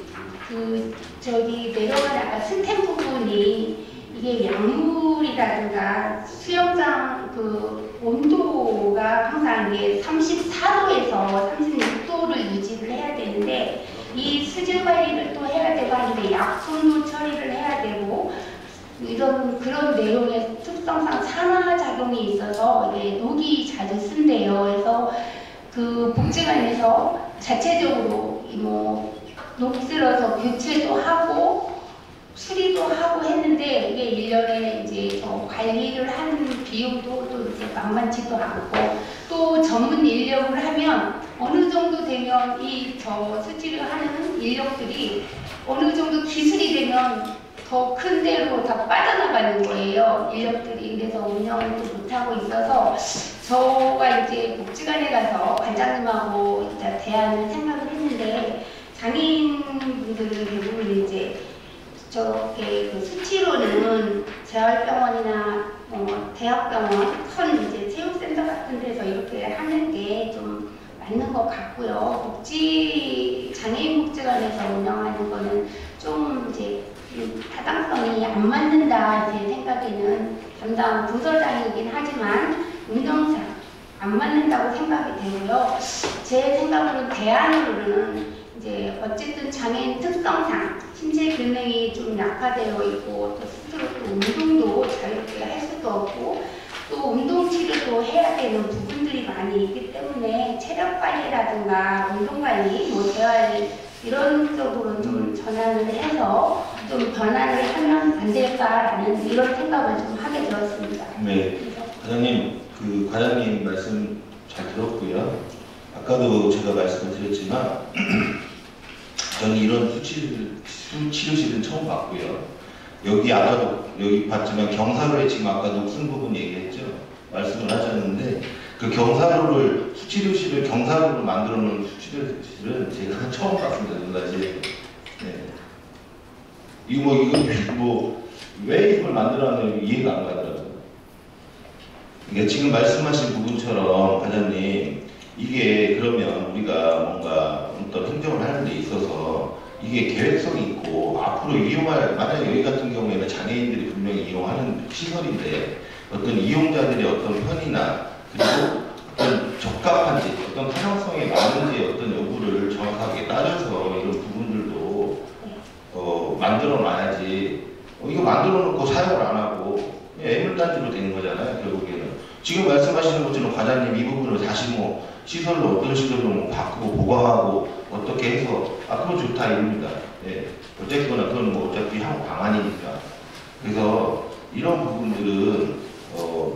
Speaker 2: 그 저기 내려가는 아까 스템 부분이 이게 약물이라든가 수영장 그 온도가 항상 이게 34도에서 36도를 유지를 해야 되는데 이 수질 관리를 또 해야 되고 하는데 약품도 처리를 해야 되고 이런 그런 내용의 특성상 산화작용이 있어서 이게 녹이 자주 쓴대요. 그래서 그 복지관에서 자체적으로 녹 쓸어서 교체도 하고 수리도 하고 했는데 이게 1년에 이제 관리를 하는 비용도 또 이제 만만치도 않고 또 전문 인력을 하면 어느 정도 되면 이 수치를 하는 인력들이 어느 정도 기술이 되면 더 큰 데로 다 빠져나가는 거예요. 인력들이. 그래서 운영을 또 못하고 있어서 저가 이제 복지관에 가서 관장님하고 이제 대안을 생각을 했는데 장애인분들은 대부분 이제 저렇게 그 수치로는 재활병원이나 대학병원, 큰 이제 체육센터 같은 데서 이렇게 하는 게 좀 맞는 것 같고요. 장애인 복지관에서 운영하는 거는 좀 이제 타당성이 안 맞는다 제 생각에는 담당 부서장이긴 하지만 운영상 안 맞는다고 생각이 되고요. 제 생각으로는 대안으로는 이제 어쨌든 장애인 특성상 신체 기능이 좀 약화되어 있고 또 스스로 또 운동도 자유롭게 할 수도 없고 또 운동 치료도 해야 되는 부분들이 많이 있기 때문에 체력 관리라든가 운동 관리, 재활 이런 쪽으로 좀 전환을 해서 좀 변화를 하면 안 될까라는 이런 생각을 좀 하게 되었습니다.
Speaker 5: 네, 과장님 그 과장님 말씀 잘 들었고요. 아까도 제가 말씀을 드렸지만 저는 이런 수치료실은 처음 봤고요. 여기 봤지만 경사로에 지금 아까 녹슨 부분 얘기했죠. 말씀을 하셨는데 그 경사로를 수치료실을 경사로로 만들어 놓은 수치료실은 제가 처음 봤습니다. 사실. 네. 이거 왜 이걸 만들어놨는지 이해가 안 가더라고요. 그러니까 지금 말씀하신 부분처럼 과장님 이게 그러면 우리가 뭔가 어떤 행정을 하는 데 있어서 이게 계획성이 있고 앞으로 만약에 여기 같은 경우에는 장애인들이 분명히 이용하는 시설인데 어떤 이용자들의 어떤 편의나 그리고 어떤 적합한지 어떤 타당성에 맞는지 어떤 여부를 정확하게 따져서 이런 부분들도 만들어 놔야지 이거 만들어 놓고 사용을 안 하고 애물단지로 되는 거잖아요. 결국에는 지금 말씀하시는 것처럼 과장님 이 부분을 다시 시설로 어떤 시설로 바꾸고 보강하고 어떻게 해서 앞으로 좋다 이럽니다. 예. 어쨌거나 그건 어차피 향후 방안이니까. 그래서 이런 부분들은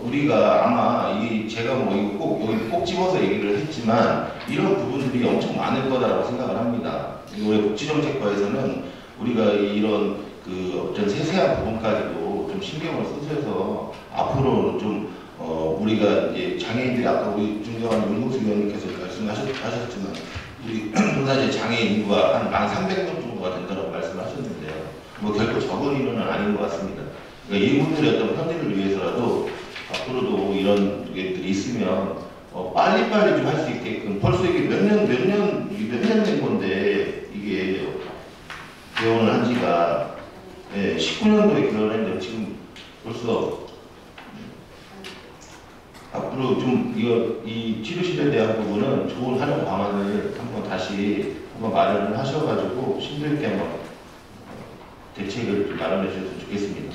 Speaker 5: 우리가 아마 제가 이거 여기 꼭 집어서 얘기를 했지만 이런 부분들이 엄청 많을 거다라고 생각을 합니다. 우리 복지정책과에서는 우리가 이런 어떤 세세한 부분까지도 좀 신경을 쓰셔서 앞으로 좀 우리가 이제 장애인들이 아까 우리 중경한 윤국수 위원님께서 말씀하셨지만 우리 사실 장애인 인구가 한 1,300명 정도가 된다고 말씀하셨는데요. 결코 적은 인원은 아닌 것 같습니다. 그러니까 이분들의 어떤 편의를 위해서라도 앞으로도 이런 것들이 있으면 빨리빨리 좀 할 수 있게끔 벌써 이게 몇 년 된 건데 이게 개원을 한 지가 19년도에 개원을 했는데 지금 벌써 앞으로 좀 이 치료실에 대한 부분은 좋은 활용 방안을 다시 마련을 하셔가지고 심도 있게 한번 대책을 좀 마련해 주셨으면 좋겠습니다.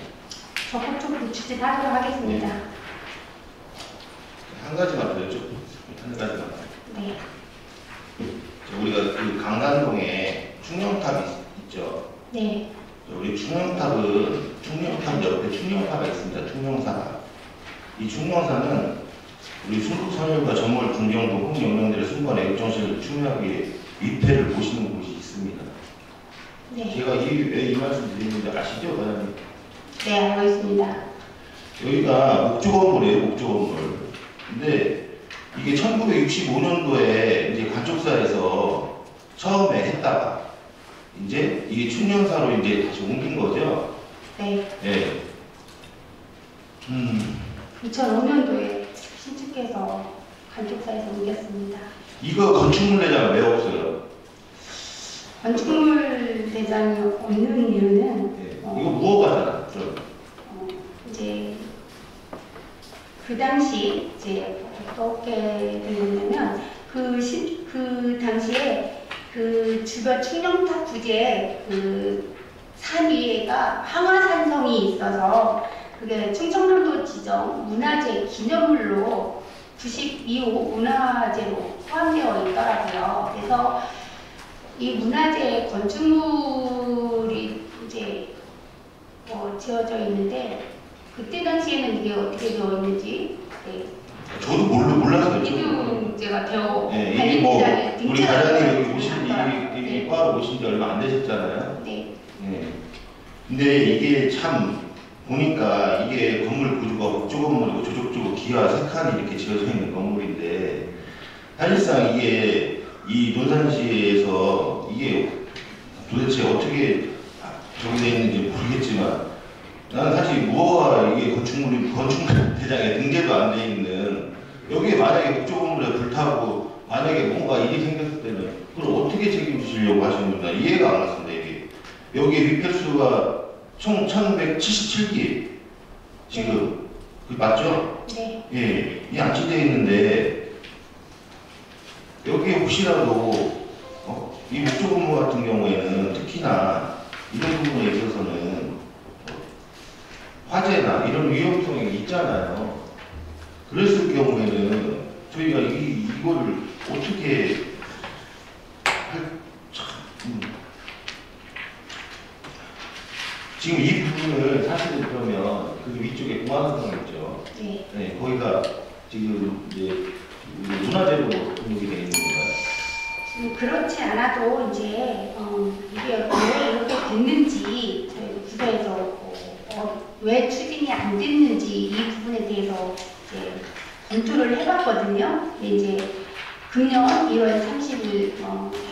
Speaker 2: 적극적으로 추진하도록 하겠습니다.
Speaker 5: 한 가지만 더 여쭤보겠습니다. 한 가지만.
Speaker 2: 네.
Speaker 5: 우리가 그 강단동에 충령탑이 있죠.
Speaker 2: 네.
Speaker 5: 우리 충령탑은 충령탑 옆에 충령사가 있습니다. 충령사. 이 충령사는 우리 순국선열과 전몰 궁정동 홍영령들의 순관 애국정신을 충분하게 위패를 모시는 곳이 있습니다.
Speaker 2: 네.
Speaker 5: 제가 왜 이 말씀 드리는지 아시죠, 과장님?
Speaker 2: 네, 알고 있습니다.
Speaker 5: 여기가 목조 건물이에요, 목조 건물. 근데 이게 1965년도에 이제 관쪽사에서 처음에 했다가 이제 이게 충령사로 이제 다시 옮긴 거죠?
Speaker 2: 네.
Speaker 5: 네.
Speaker 2: 2005년도에 신축해서 간tuk사에서 옮겼습니다.
Speaker 5: 이거 건축물 대장 왜 없어요?
Speaker 2: 건축물 대장이 없는 이유는
Speaker 5: 네. 이거 무허가잖아. 그럼.
Speaker 2: 이제 그 당시 이제 어떻게 되냐면 그 당시에 그 주변 충령탑 부지에 그 산 위에가 황화산성이 있어서 그게 충청남도 지정 문화재 기념물로 92호 문화재로 포함되어 있더라고요. 그래서 이 문화재 건축물이 이제 지어져 있는데 그때 당시에는 이게 어떻게 되어 있는지
Speaker 5: 저도 몰랐어요.
Speaker 2: 이중제가 되어
Speaker 5: 네, 이게 뭐 우리 과장님 여기 오신 이
Speaker 2: 네.
Speaker 5: 과로 오신 지 얼마 안 되셨잖아요.
Speaker 2: 네.
Speaker 5: 네. 근데 이게 참 보니까 이게 건물 구조가 목조 건물이고 저쪽쪽으로 기와 세 칸이 이렇게 지어져 있는 건물인데 사실상 이게 이 논산시에서 이게 도대체 어떻게 저기 돼 있는지 모르겠지만 나는 사실 무허가 이게 건축물 대장에 등재도 안 돼 있는 여기에 만약에 목조 건물에 불타고 만약에 뭔가 일이 생겼을 때는 그걸 어떻게 책임지시려고 하시는 건지 이해가 안 갔습니다. 이게 여기 위패수가 총 1177기 지금 그 맞죠?
Speaker 2: 네.
Speaker 5: 예, 이 안치되어 있는데 여기에 혹시라도 이 목조 건물 같은 경우에는 특히나 이런 부분에 있어서는 화재나 이런 위험성이 있잖아요. 그랬을 경우에는 저희가 이거를 어떻게 지금 이 부분을 사실은 그러면 그 위쪽에 공항성 있죠.
Speaker 2: 네.
Speaker 5: 네, 거기가 지금 이제 문화재로 등록이 되어 있는 건가요?
Speaker 2: 지금 그렇지 않아도 이제 이게 왜 이렇게 됐는지 저희 부서에서 왜 추진이 안 됐는지 이 부분에 대해서 이제 검토를 해봤거든요. 근데 이제 금년 1월 30일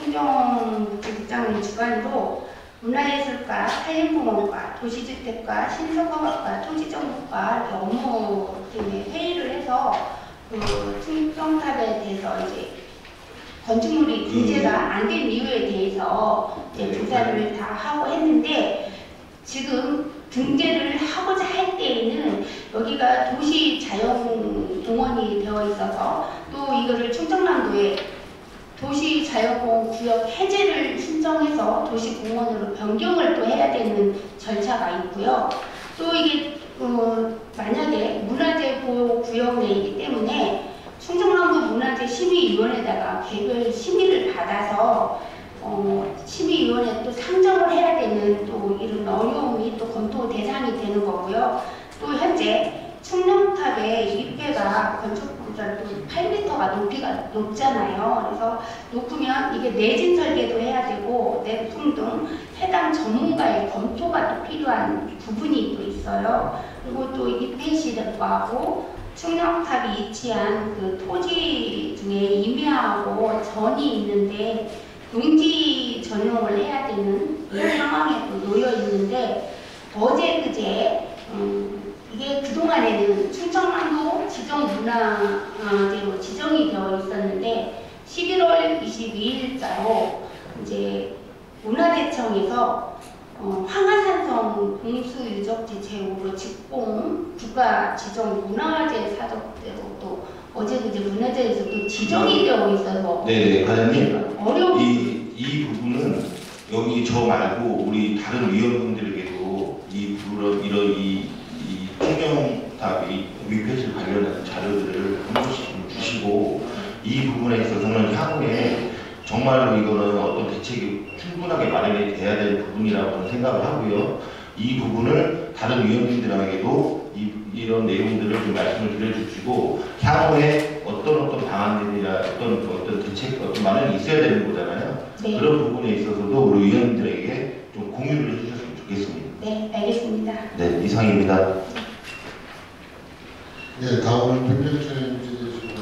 Speaker 2: 행정국장님 주관으로 문화예술과, 산림공원과, 도시주택과, 신성공학과, 토지정보과 업무 때문에 회의를 해서 그 충정탑에 대해서 이제 건축물이 등재가 안 된 이유에 대해서 이제 조사를 다 하고 했는데 지금 등재를 하고자 할 때에는 여기가 도시 자연공원이 되어 있어서 또 이거를 충청남도에 도시 자연공원 구역 해제를 신청해서 도시공원으로 변경을 또 해야 되는 절차가 있고요. 또 이게 만약에 문화재 보호 구역 내이기 때문에 충청남도 문화재 심의위원회에다가 개별 심의를 받아서 심의위원회 또 상정을 해야 되는 또 이런 어려움이 또 검토 대상이 되는 거고요. 또 현재 충령탑의 윗배가 건축보다 또 8m가 높이가 높잖아요. 그래서 높으면 이게 내진 설계도 해야 되고 내품 등 해당 전문가의 검토가 또 필요한 부분이 또 있어요. 그리고 또 입회시하고 충령탑이 위치한 그 토지 중에 임야하고 전이 있는데 농지 전용을 해야 되는 이 상황에 또 놓여 있는데 어제 그제 이게 그동안에는 충청남도 지정문화재로 지정이 되어 있었는데 11월 22일자로 이제 문화재청에서 황하산성 공수유적지 제5로 직공 국가 지정 문화재 사적대로 또 어제 그제 문화재에서 또 지정이 되어 있어서
Speaker 5: 네, 과장님.
Speaker 2: 어려운
Speaker 5: 이 부분은 여기 저 말고 우리 다른 위원분들에게도 이 충령탑이 위패실 관련한 자료들을 한 번씩 주시고 이 부분에 있어서는 향후에 정말로 이거는 어떤 대책이 충분하게 마련이 돼야 될 부분이라고 저는 생각을 하고요. 이 부분을 다른 위원님들에게도 이런 내용들을 좀 말씀을 드려주시고 향후에 어떤 방안들이나 어떤 대책, 어떤 마련이 있어야 되는 거잖아요.
Speaker 2: 네.
Speaker 5: 그런 부분에 있어서도 우리 위원님들에게 좀 공유를 해주셨으면 좋겠습니다.
Speaker 2: 네, 알겠습니다.
Speaker 5: 네, 이상입니다.
Speaker 1: 예, 다음은 백병철 지대주시고.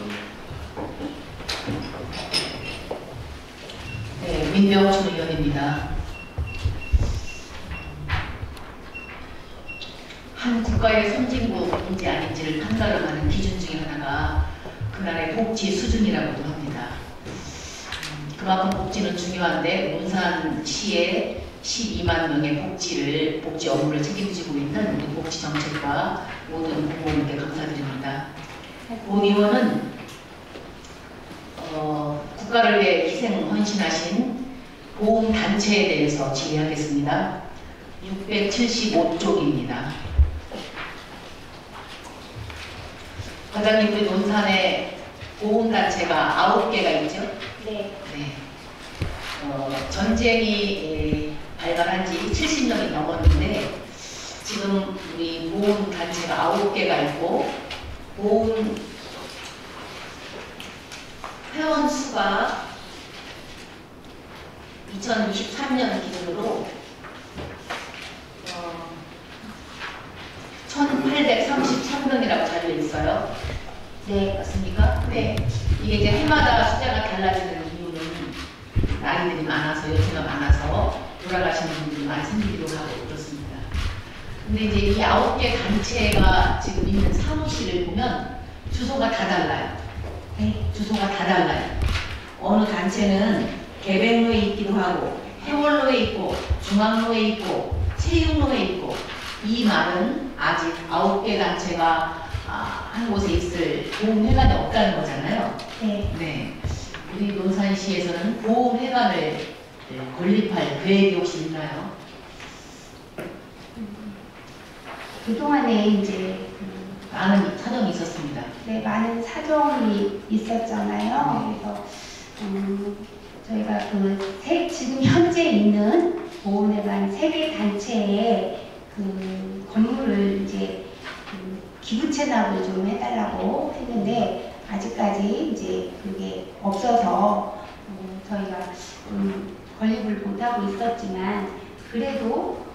Speaker 6: 네, 민병춘 의원입니다. 기준 중에 하나가 그날의 복지 수준이라고도 합니다. 그만큼 복지는 중요한데 논산시에 12만 명의 복지 업무를 책임지고 있는 우리 복지정책과 모든 공무원님께 감사드립니다. 본 의원은 국가를 위해 희생 헌신하신 보훈단체에 대해서 질의하겠습니다. 675쪽입니다. 과장님, 우리 논산에 보훈단체가 9개가 있죠?
Speaker 2: 네.
Speaker 6: 네. 전쟁이 발발한 지 70년이 넘었는데 지금 우리 보훈단체가 9개가 있고 보훈 회원 수가 2023년 기준으로 1833명이라고 달려 있어요.
Speaker 2: 네.
Speaker 6: 맞습니까? 네. 이게 이제 해마다 숫자가 달라지는 이유는 나이들이 많아서, 연세가 많아서 돌아가시는 분들이 많이 생기기도 하고 그렇습니다. 근데 이제 이 9개 단체가 지금 있는 사무실을 보면 주소가 다 달라요. 네, 주소가 다 달라요. 어느 단체는 개백로에 있기도 하고 해월로에 있고 중앙로에 있고 체육로에 있고 이 말은 아직 9개 단체가 한 곳에 있을 보훈회관이 없다는 거잖아요.
Speaker 2: 네.
Speaker 6: 네. 우리 논산시에서는 보훈회관을 건립할 계획이 혹시 있나요?
Speaker 2: 그동안에 이제
Speaker 6: 많은 사정이 있었습니다.
Speaker 2: 네, 많은 사정이 있었잖아요. 그래서 저희가 지금 현재 있는 보훈회관 3개 단체의 그 건물을 이제 기부 체납을 좀 해달라고 했는데 아직까지 이제 그게 없어서 저희가 건립을 못하고 있었지만 그래도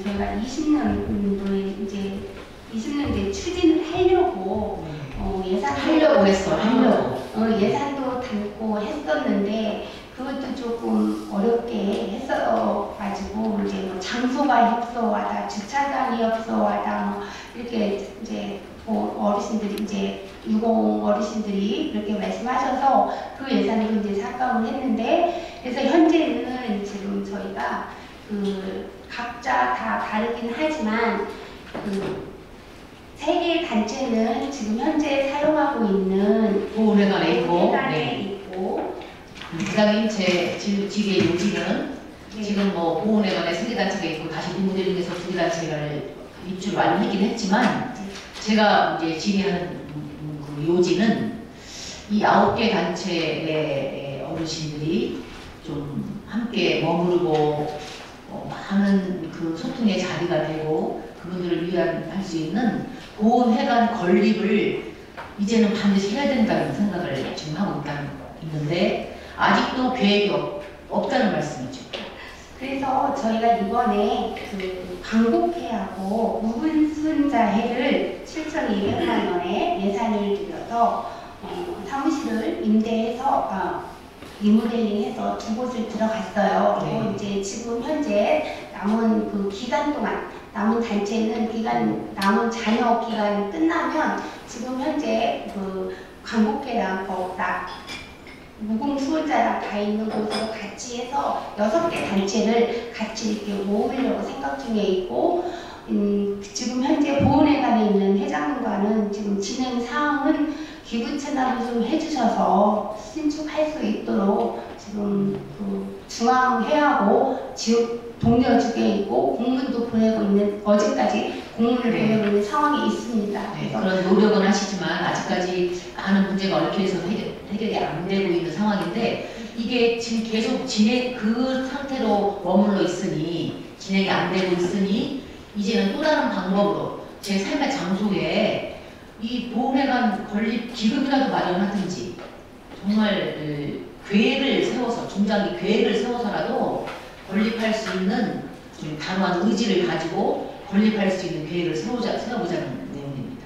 Speaker 2: 저희가 20년도에 이제 20년도에 추진을 하려고
Speaker 6: 하려고 했어.
Speaker 2: 예산도 담고 했었는데 그것도 조금 어렵게 했어가지고 이제 뭐 장소가 협소하다, 주차장이 협소하다, 뭐 이렇게 이제 어르신들이 이제 유공 어르신들이 그렇게 말씀하셔서 그 예산으로 이제 삭감을 했는데 그래서 현재는 지금 저희가 각자 다 다르긴 하지만 3개 단체는 지금 현재 사용하고 있는
Speaker 6: 보훈회관에 있고,
Speaker 2: 회관에 있고
Speaker 6: 그다음에 제 지리의 요지는
Speaker 2: 네.
Speaker 6: 지금 뭐 보훈회관에 3개 단체가 있고 다시 리모델링해서 2개 단체를 입주를 많이 하긴 했지만 제가 이제 지리하는 그 요지는 이 9개 단체의 어르신들이 좀 함께 머무르고 많은 그 소통의 자리가 되고 그분들을 위한 수 있는 보훈회관 건립을 이제는 반드시 해야 된다는 생각을 지금 하고 있는데 아직도 계획이 없다는 말씀이죠.
Speaker 2: 그래서 저희가 이번에 광복회하고 무분순자회를 7,200만 원의 예산을 들여서 사무실을 임대해서 리모델링해서 2곳을 들어갔어요. 그리고
Speaker 6: 네.
Speaker 2: 이제 지금 현재 남은 그 기간 동안 남은 단체는 남은 잔여 기간이 끝나면 지금 현재 그 광복회랑 무공수호자랑 다 있는 곳으로 같이 해서 6개 단체를 같이 이렇게 모으려고 생각 중에 있고 지금 현재 보훈회관에 있는 회장님과는 지금 진행 사항은 기부 체납을 좀 해주셔서 신축할 수 있도록 지금 그 중앙회하고 지역 동료 쪽에 있고 공문도 보내고 있는 어제까지 공문을
Speaker 6: 네.
Speaker 2: 보내고 있는 상황이 있습니다.
Speaker 6: 네,
Speaker 2: 그래서
Speaker 6: 그런 노력은 하시지만 아직까지 많은 문제가 얽혀 있어서 해결이 안 되고 있는 상황인데 이게 지금 계속 그 상태로 머물러 있으니 진행이 안 되고 있으니 이제는 또 다른 방법으로 제 삶의 장소에 이 보훈회관 건립 기금이라도 마련하든지 정말 계획을 세워서 중장기 계획을 세워서라도 건립할 수 있는 좀 단호한 의지를 가지고 건립할 수 있는 계획을 세워보자는 내용입니다.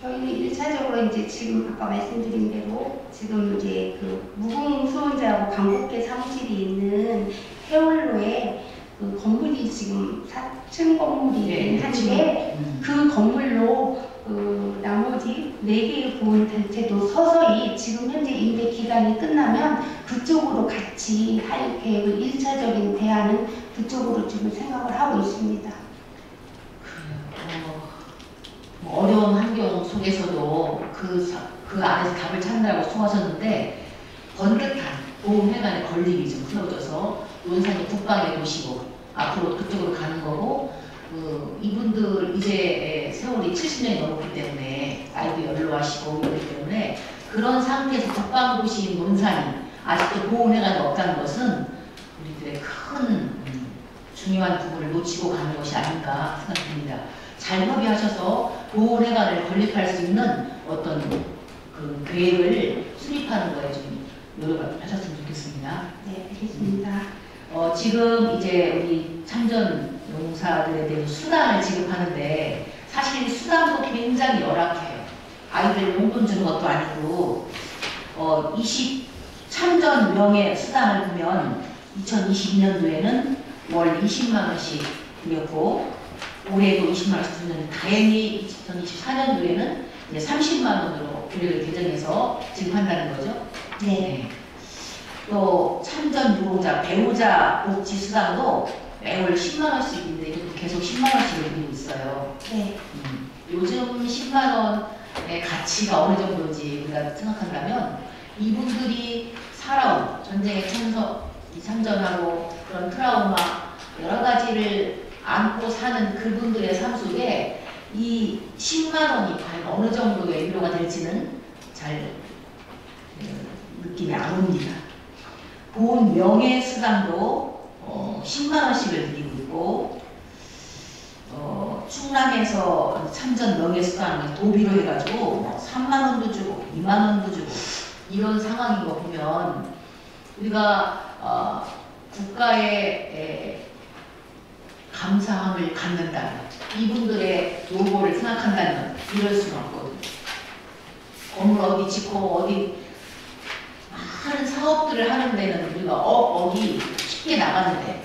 Speaker 2: 저희는 1차적으로 이제 지금 아까 말씀드린 대로 지금 이제 그 무공수원자하고 광복회 사무실이 있는 해월로에 그 건물이 지금 4층 건물이긴 한데 그 건물로 4개의 보훈단체도 서서히 지금 현재 임대 기간이 끝나면 그쪽으로 같이 할 계획을 1차적인 대안은 그쪽으로 지금 생각을 하고 있습니다.
Speaker 6: 어려운 환경 속에서도 그 안에서 답을 찾느라고 수고하셨는데 번듯한 보험회관의 걸림이 좀 풀어져서 논산이 국방의 도시고 앞으로 그쪽으로 가는 거고 이분들 이제 세월이 70년이 넘었기 때문에 나이도 연로하시고 이러기 때문에 그런 상태에서 국방도시인 논산이 아직도 보험회관이 없다는 것은 우리들의 큰 중요한 부분을 놓치고 가는 것이 아닌가 생각됩니다. 잘 협의하셔서 보훈회관을 건립할 수 있는 어떤 그 계획을 수립하는 거에 좀 노력을 하셨으면 좋겠습니다.
Speaker 2: 네, 알겠습니다.
Speaker 6: 지금 이제 우리 참전 용사들에 대해서 수당을 지급하는데 사실 수당도 굉장히 열악해요. 아이들 용돈 주는 것도 아니고 참전 명예 수당을 보면 2022년도에는 월 20만 원씩 드렸고 올해도 20만 원씩 드렸는데 다행히 2024년도에는 이제 30만 원으로 계획을 개정해서 지급한다는 거죠.
Speaker 2: 네.
Speaker 6: 또 참전 유공자, 배우자 복지 수당도 매월 10만 원씩인데 이것도 계속 10만 원씩을 드리고 있어요.
Speaker 2: 네.
Speaker 6: 요즘 10만 원의 가치가 어느 정도인지 우리가 생각한다면 이분들이 살아온 전쟁의 참전하고 그런 트라우마 여러 가지를 안고 사는 그분들의 삶 속에 이 10만 원이 과연 어느 정도의 위로가 될지는 잘 느낌이 안 옵니다. 보훈 명예수당도 10만 원씩을 드리고 있고 충남에서 참전 명예수당 도비로 해가지고 3만 원도 주고 2만 원도 주고 이런 상황인 거 보면 우리가 국가의 감사함을 갖는다면 이분들의 노고를 생각한다면 이럴 수는 없거든요. 건물 어디 짓고 어디 많은 사업들을 하는 데는 우리가 어디 쉽게 나가는데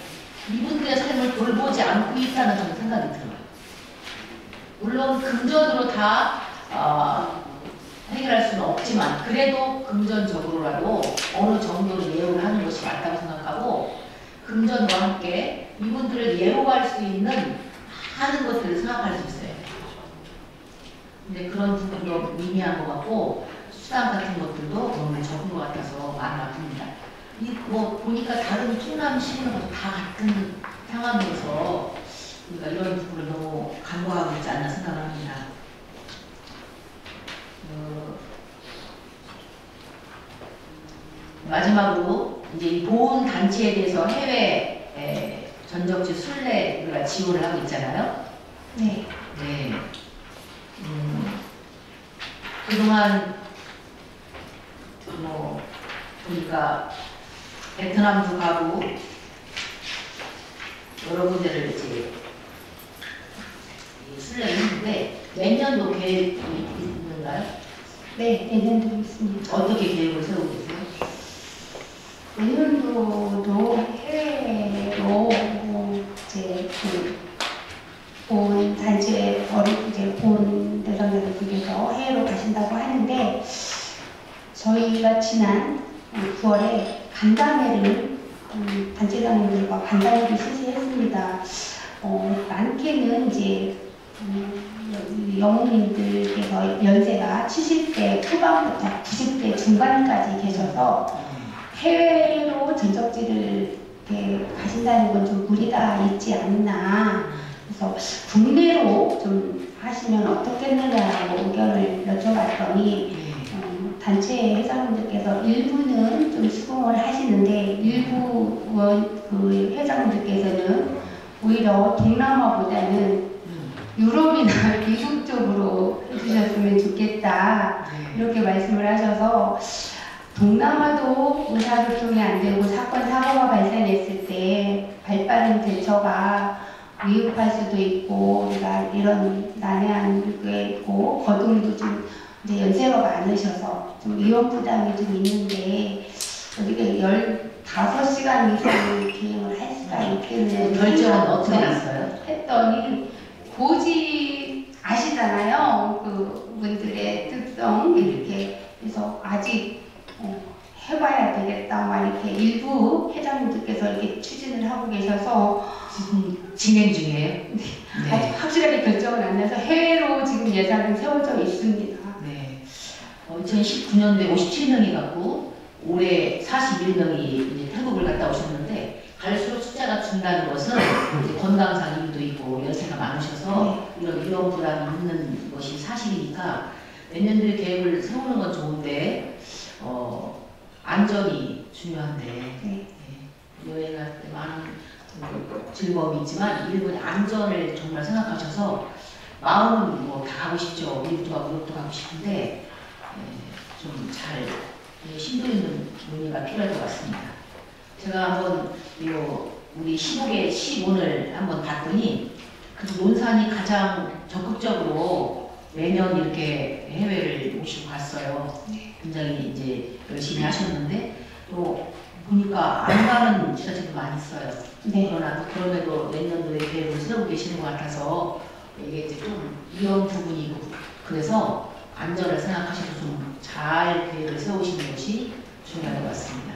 Speaker 6: 이분들의 삶을 돌보지 않고 있다는 저는 생각이 들어요. 물론 금전으로 다 해결할 수는 없지만 그래도 금전적으로라도 어느 정도는 예우를 하는 것이 맞다고 생각하고 금전과 함께 이분들을 예우할 수 있는 많은 것들을 생각할 수 있어요. 근데 그런 부분도 미미한 것 같고 수당 같은 것들도 너무 적은 것 같아서 마음 아픕니다. 보니까 다른 충남 시군하고 다 같은 상황이어서 우리가 이런 부분을 너무 간과하고 있지 않나 생각합니다. 마지막으로 이제 이 보훈 단체에 대해서 해외 전적지 순례 우리가 지원을 하고 있잖아요.
Speaker 2: 네.
Speaker 6: 네. 그동안 보니까 베트남도 가고 여러 군데를 이제 순례를 했는데 내년도 계획이 있는가요?
Speaker 2: 네, 내년도 있습니다.
Speaker 6: 어떻게 계획을 세우고 계세요?
Speaker 2: 내년도도 해외로 이제 보훈 단체 이제 보훈 대상자들 중에서 해외로 가신다고 하는데 저희가 지난 9월에 간담회를 단체장님들과 간담회를 실시했습니다. 많게는 이제 영웅님들께서 연세가 70대 후반부터 90대 중반까지 계셔서 해외로 전적지를 가신다는 건 좀 무리가 있지 않나. 그래서 국내로 좀 하시면 어떻겠느냐고 의견을 여쭤봤더니 단체 회장님들께서 일부는 좀 수긍을 하시는데 일부 그 회장님들께서는 오히려 동남아보다는 유럽이나 미국 쪽으로 해주셨으면 좋겠다 이렇게 말씀을 하셔서 동남아도 의사소통이 안 되고 사건 사고가 발생했을 때 발빠른 대처가 위급할 수도 있고 우리가 이런 난해한 게 있고 거동도 좀 이제 연세가 많으셔서 좀 위험 부담이 좀 있는데 우리가 15시간 이상을 비행을 할 수가 있겠는
Speaker 6: 결정은 어떻게 났어요?
Speaker 2: 했더니 고지 아시잖아요. 그 분들의 필요성 이렇게 해서 아직 해봐야 되겠다 막 이렇게 일부 회장님들께서 이렇게 추진을 하고 계셔서
Speaker 6: 지금 진행 중이에요.
Speaker 2: 아직 확실하게 결정은 안 나서 해외로 지금 예산은 세워져 있습니다.
Speaker 6: 네. 2019년도에 57명이 갔고 올해 41명이 이제 태국을 갔다 오셨는데 갈수록 숫자가 준다는 것은 이제 건강상 이유도 있고 연세가 많으셔서 이런 위험 부담이 있는 것이 사실이니까 내년도에 계획을 세우는 건 좋은데 안전이 중요한데
Speaker 2: 네.
Speaker 6: 여행할 때 많은 즐거움이 있지만 일본 안전을 정말 생각하셔서 마음은 뭐 다 가고 싶죠. 미국도 가고 유럽도 가고 싶은데 좀 잘 심도 있는 논의가 필요할 것 같습니다. 제가 한번 우리 15개 시문을 한번 봤더니 그 논산이 가장 적극적으로 매년 이렇게 해외를 모시고 갔어요. 굉장히 이제 열심히 하셨는데 또 보니까 안 가는 지자체도 많이 있어요.
Speaker 2: 네.
Speaker 6: 그럼에도 내년도에 계획을 세우고 계시는 것 같아서 이게 이제 좀 이런 부분이 있고 그래서 안전을 생각하셔서 좀 잘 계획을 세우시는 것이 중요한 것 같습니다.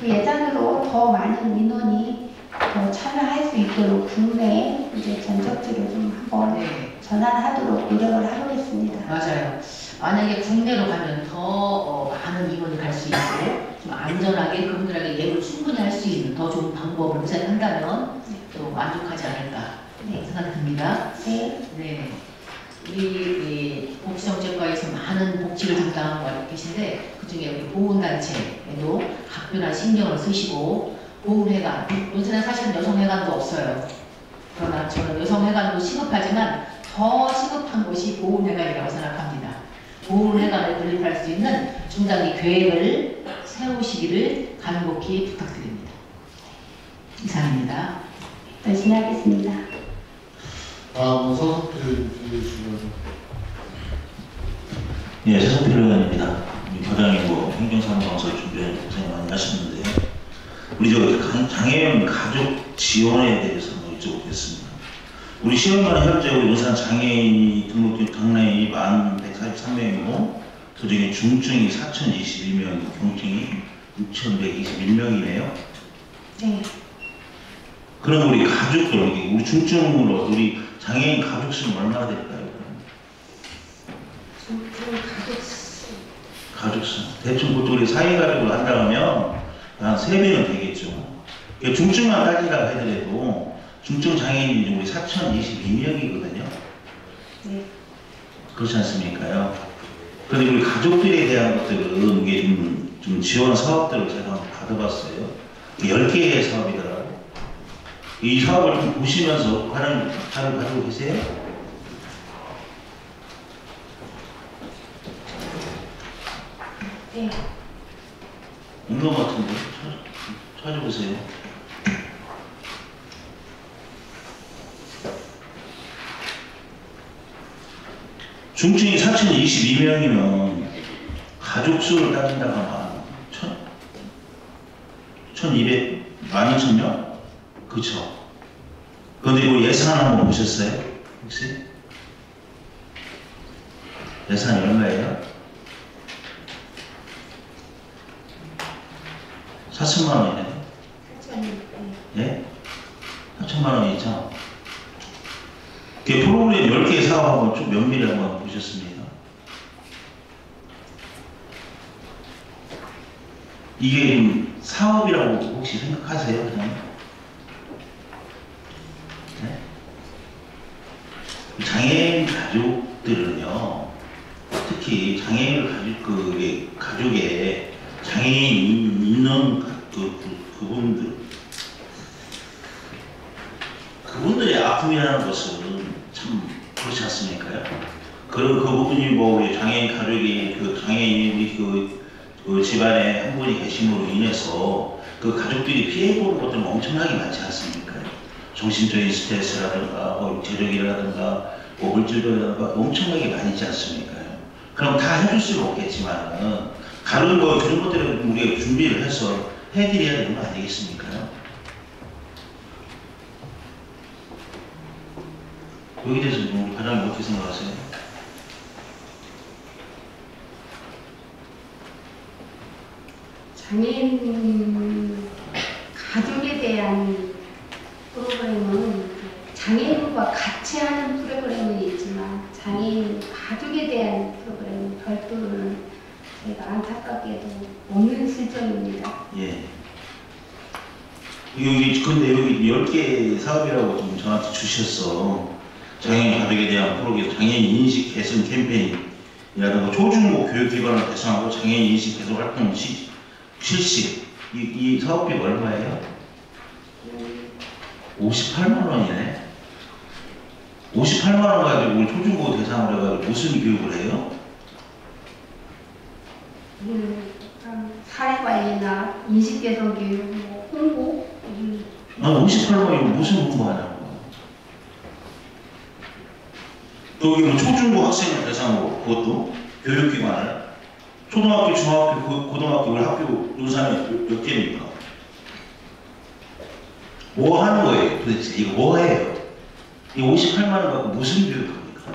Speaker 2: 그 예산으로 더 많은 인원이 더 참여할 수 있도록 국내 이제 전적지로 좀 한번
Speaker 6: 네.
Speaker 2: 전환하도록 노력을 하겠습니다.
Speaker 6: 맞아요. 만약에 국내로 가면 더 많은 인원이 갈 수 있고 좀 안전하게 그분들에게 예우를 충분히 할 수 있는 더 좋은 방법을 모색한다면 또 만족하지 않을까 생각이 듭니다.
Speaker 2: 네.
Speaker 6: 네. 우리 복지정책과에서 많은 복지를 담당하고 계신데 그중에 우리 보훈단체에도 각별한 신경을 쓰시고 보훈회관, 요새는 사실은 여성회관도 없어요. 그러나 저는 여성회관도 시급하지만 더 시급한 것이 보훈회관이라고 생각합니다. 보훈회관을 건립할 수 있는 중장기 계획을 세우시기를 간곡히 부탁드립니다. 이상입니다.
Speaker 2: 열심히 하겠습니다.
Speaker 1: 다음은 서석필 주시면.
Speaker 7: 예, 서석필 의원입니다. 우리 과장님 행정사무방송 준비해 고생 많이 하셨는데 우리 장애인 가족 지원에 대해서 여쭤보겠습니다. 우리 10월만에 현재 용산 장애인이 등록된 강남이 1143명이고 그중에 중증이 4021명, 경증이 6121명이네요.
Speaker 2: 네.
Speaker 7: 그럼 우리 가족들, 우리 중증으로 우리 장애인 가족 수는 얼마나 될까요? 가족 수. 대충 보통 우리 사회가족으로 한다고 하면 한 3배는 되겠죠. 중증만 따지라고 하더라도 중증 장애인이 우리 4022명이거든요.
Speaker 2: 네.
Speaker 7: 그렇지 않습니까요? 그런데 우리 가족들에 대한 것들은 이게 좀 지원 사업들을 제가 한번 받아봤어요. 10개의 사업이더라고요. 이 사업을 좀 보시면서 과연 잘 가지고 계세요?
Speaker 2: 네.
Speaker 7: 없는 것 같은데 찾아보세요. 중증이 4022명이면 가족 수를 따진다고 하면 1200명? 그쵸? 그런데 이거 예산 한번 보셨어요? 혹시? 예산이 얼마예요? 4천만 원이네.
Speaker 2: 4,000원.
Speaker 7: 예? 4천만 원이죠? 프로그램 10개 사업 한번 쭉 면밀히 한번 보셨습니다. 이게 사업이라고 혹시 생각하세요? 그냥? 네? 장애인 가족들은요, 특히 장애인을 가족에 장애인 있는 그분들의 아픔이라는 것은 참 그렇지 않습니까요? 그 부분이 우리 장애인 가족이 장애인이 그 집안에 한 분이 계심으로 인해서 그 가족들이 피해보는 것들은 엄청나게 많지 않습니까? 정신적인 스트레스라든가 재력이라든가 물질이라든가 엄청나게 많이 있지 않습니까? 그럼 다 해줄 수는 없겠지만은 다른 그런 것들을 우리가 준비를 해서 해드려야 되는 거 아니겠습니까? 여기 대해서 과장님 어떻게 생각하세요?
Speaker 2: 장애인 가족에 대한 프로그램은 장애인과 같이 하는 프로그램은 있지만 장애인 가족에 대한 프로그램은 별도로는 저희가 안타깝게도 없는 실정입니다.
Speaker 7: 예. 근데 여기 10개 사업이라고 좀 저한테 주셨어. 장애인 가족에 대한 프로그램, 장애인 인식 개선 캠페인이라든가 초중고 교육기관을 대상으로 장애인 인식 개선 활동 실시. 이 사업비가 얼마예요? 58만 원이네. 58만 원 가지고 우리 초중고 대상으로 해가지고 무슨 교육을 해요?
Speaker 2: 사회관리나 인식개선 교육, 뭐 홍보.
Speaker 7: 58만 원이면 무슨 홍보하냐고. 또 여기 뭐 초중고 학생을 대상으로 그것도 교육기관을 초등학교, 중학교, 고등학교, 우리 학교 논산에 몇 개입니까? 뭐 하는 거예요 도대체? 이거 뭐 해요? 이 58만 원 갖고 무슨 교육합니까?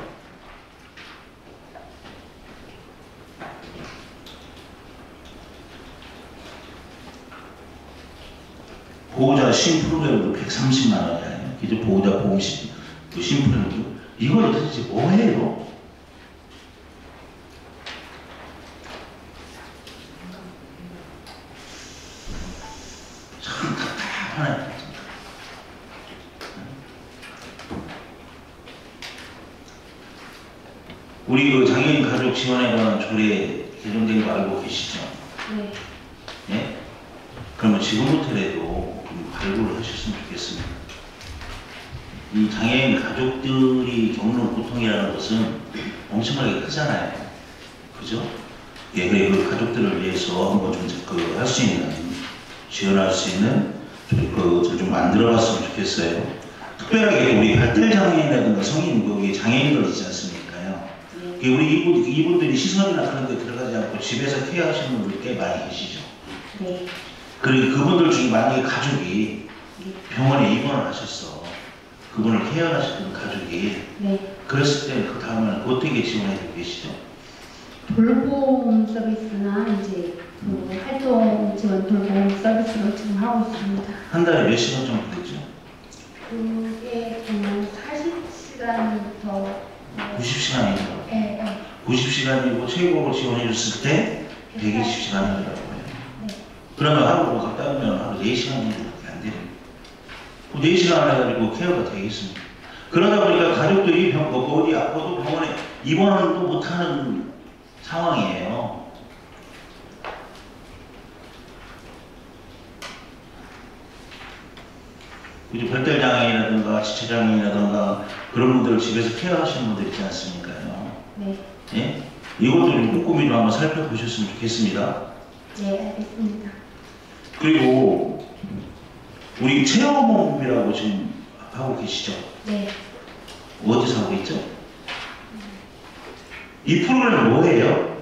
Speaker 7: 보호자 신 프로그램도 130만 원이에요. 기존 보호자 보험신 신 프로그램도 이걸 도대체 뭐 해요? 참 답답하네. 우리 그 장애인 가족 지원에 관한 조례 개정된 거 알고 계시죠?
Speaker 2: 네.
Speaker 7: 네? 그러면 지금부터라도 좀 발굴을 하셨으면 좋겠습니다. 이 장애인 가족들이 겪는 고통이라는 것은 엄청나게 크잖아요. 그죠? 예, 그래, 그 가족들을 위해서 한번 좀 할 수 있는, 지원할 수 있는 좀 만들어 봤으면 좋겠어요. 특별하게 우리 발달장애인이라든가 성인, 거기 장애인들 있지 않습니까요? 우리 이분들이 시설이나 그런 데 들어가지 않고 집에서 케어하시는 분들 꽤 많이 계시죠?
Speaker 2: 네.
Speaker 7: 그리고 그분들 중에 만약에 가족이 병원에 입원을 하셨어. 그분을 케어하시는 가족이.
Speaker 2: 네.
Speaker 7: 그랬을 때 그 다음에는 어떻게 지원해주고 계시죠?
Speaker 2: 돌봄 서비스나 이제 그 활동 지원 돌봄 서비스로 지금 하고 있습니다.
Speaker 7: 한 달에 몇 시간 정도 되죠?
Speaker 2: 그게 정말 40시간부터
Speaker 7: 90시간이죠.
Speaker 2: 네, 네.
Speaker 7: 90시간이고 최고로 지원해줬을 때 120시간이더라고요.
Speaker 2: 네.
Speaker 7: 그러면 하루로 갔다 오면 하루 4시간 정도밖에 안 돼요. 4시간 해가지고 케어가 되겠습니다. 그러다 보니까 가족들이 어디 아파도 병원에 입원도 못하는 상황이에요. 그리고 별달장애인이라든가 지체장애인이라든가 그런 분들을 집에서 케어하시는 분들 있지 않습니까요?
Speaker 2: 네.
Speaker 7: 예? 이것도 좀 꼼꼼히 좀 한번 살펴보셨으면 좋겠습니다.
Speaker 2: 네, 알겠습니다.
Speaker 7: 그리고 우리 체험홈이라고 지금 하고 계시죠?
Speaker 2: 네.
Speaker 7: 어디서 하고 있죠? 이 프로그램은 뭐예요?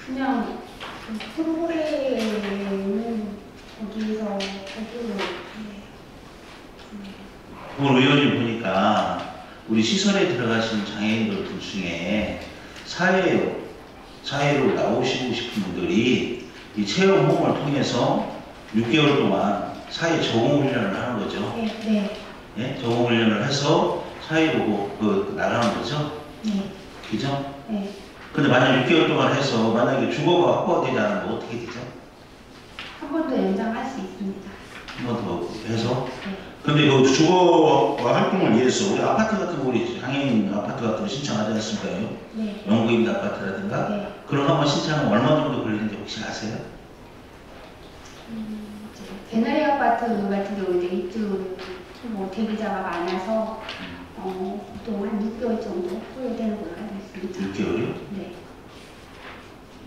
Speaker 2: 그냥 그 프로그램은 거기로
Speaker 7: 오늘 의원님 보니까 우리 시설에 들어가신 장애인들 중에 사회로 나오시고 싶은 분들이 이 체험홈을 통해서 6개월 동안 사회 적응 훈련을 하는 거죠.
Speaker 2: 네, 네.
Speaker 7: 예? 적응 훈련을 해서 사회로 나가는 거죠.
Speaker 2: 네.
Speaker 7: 그죠?
Speaker 2: 네.
Speaker 7: 근데 만약 6개월 동안 해서 만약에 주거가 확보가 되지 않으면 어떻게 되죠?
Speaker 2: 한 번 더 연장할 수 있습니다.
Speaker 7: 한 번 더 해서?
Speaker 2: 네.
Speaker 7: 근데 그 주거와 활동을 위해서 우리 아파트 같은 거 우리 장애인 아파트 같은 거 신청하지 않습니까?
Speaker 2: 네.
Speaker 7: 영구임대 아파트라든가
Speaker 2: 네.
Speaker 7: 그런 한번 신청하면 얼마 정도 걸리는지 혹시 아세요?
Speaker 2: 개나리 아파트 같은 경우 이제 입주 대기자가 많아서 보통 한 6개월 정도 소요되는 걸로 알고 있습니다.
Speaker 7: 6개월이요?
Speaker 2: 네.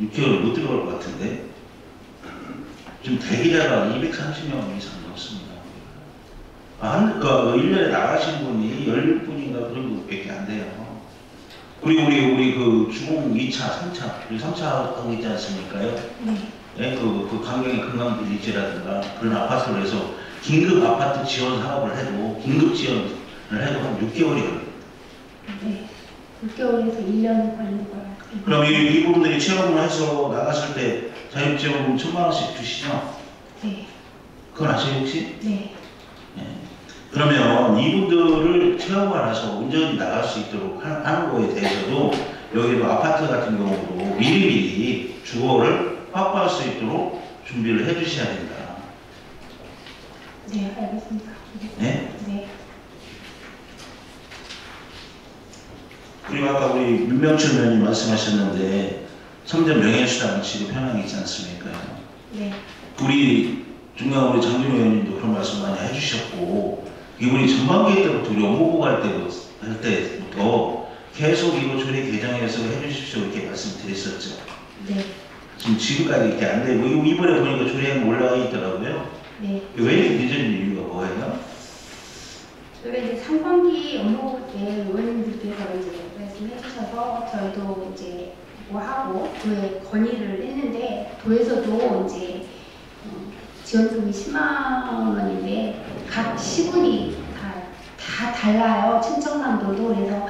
Speaker 7: 6개월 못 들어갈 것 같은데 지금 대기자가 230명 이상 넘습니다. 그러니까 1년에 나가신 분이 10분인가 그 정도밖에 안 돼요. 그리고 우리 그 주공 2차, 3차, 우리 3차 하고 있지 않습니까요?
Speaker 2: 네.
Speaker 7: 네, 그 강경의 건강비리지라든가 그런 아파트로 해서 긴급 아파트 지원 사업을 해도 긴급 지원을 해도 한 6개월이에요.
Speaker 2: 네. 6개월에서 1년 걸리는 거예요.
Speaker 7: 그럼 이 부분들이 체험을 해서 나갔을 때 자격지원금 1,000만 원씩 주시죠?
Speaker 2: 네.
Speaker 7: 그건 아세요 혹시?
Speaker 2: 네.
Speaker 7: 예. 그러면 이분들을 채용을 해서 운전이 나갈 수 있도록 하는 거에 대해서도 여기도 아파트 같은 경우도 미리미리 주거를 확보할 수 있도록 준비를 해 주셔야 된다.
Speaker 2: 네, 알겠습니다.
Speaker 7: 네?
Speaker 2: 네.
Speaker 7: 그리고 아까 우리 윤명철 의원님 말씀하셨는데 3대 명예수당 지급 현황이 있지 않습니까?
Speaker 2: 네.
Speaker 7: 우리 중간 우리 장준호 의원님도 그런 말씀 많이 해주셨고 이분이 전반기 때부터 우리 업무보고 할 때부터 계속 이거 조례 개정해서 해주십시오 이렇게 말씀드렸었죠.
Speaker 2: 네.
Speaker 7: 지금 지금까지 이렇게 안 되고 이번에 보니까 조례가 올라가 있더라고요.
Speaker 2: 네.
Speaker 7: 왜 이렇게 늦어진 이유가 뭐예요?
Speaker 2: 저희가 이제 상반기 업무 때 의원님들께서 이제 말씀해 주셔서 저희도 이제 뭐 하고 도에 건의를 했는데 도에서도 이제 지원금이 10만 원인데 각 시군이 다 달라요. 춘천남도도. 그래서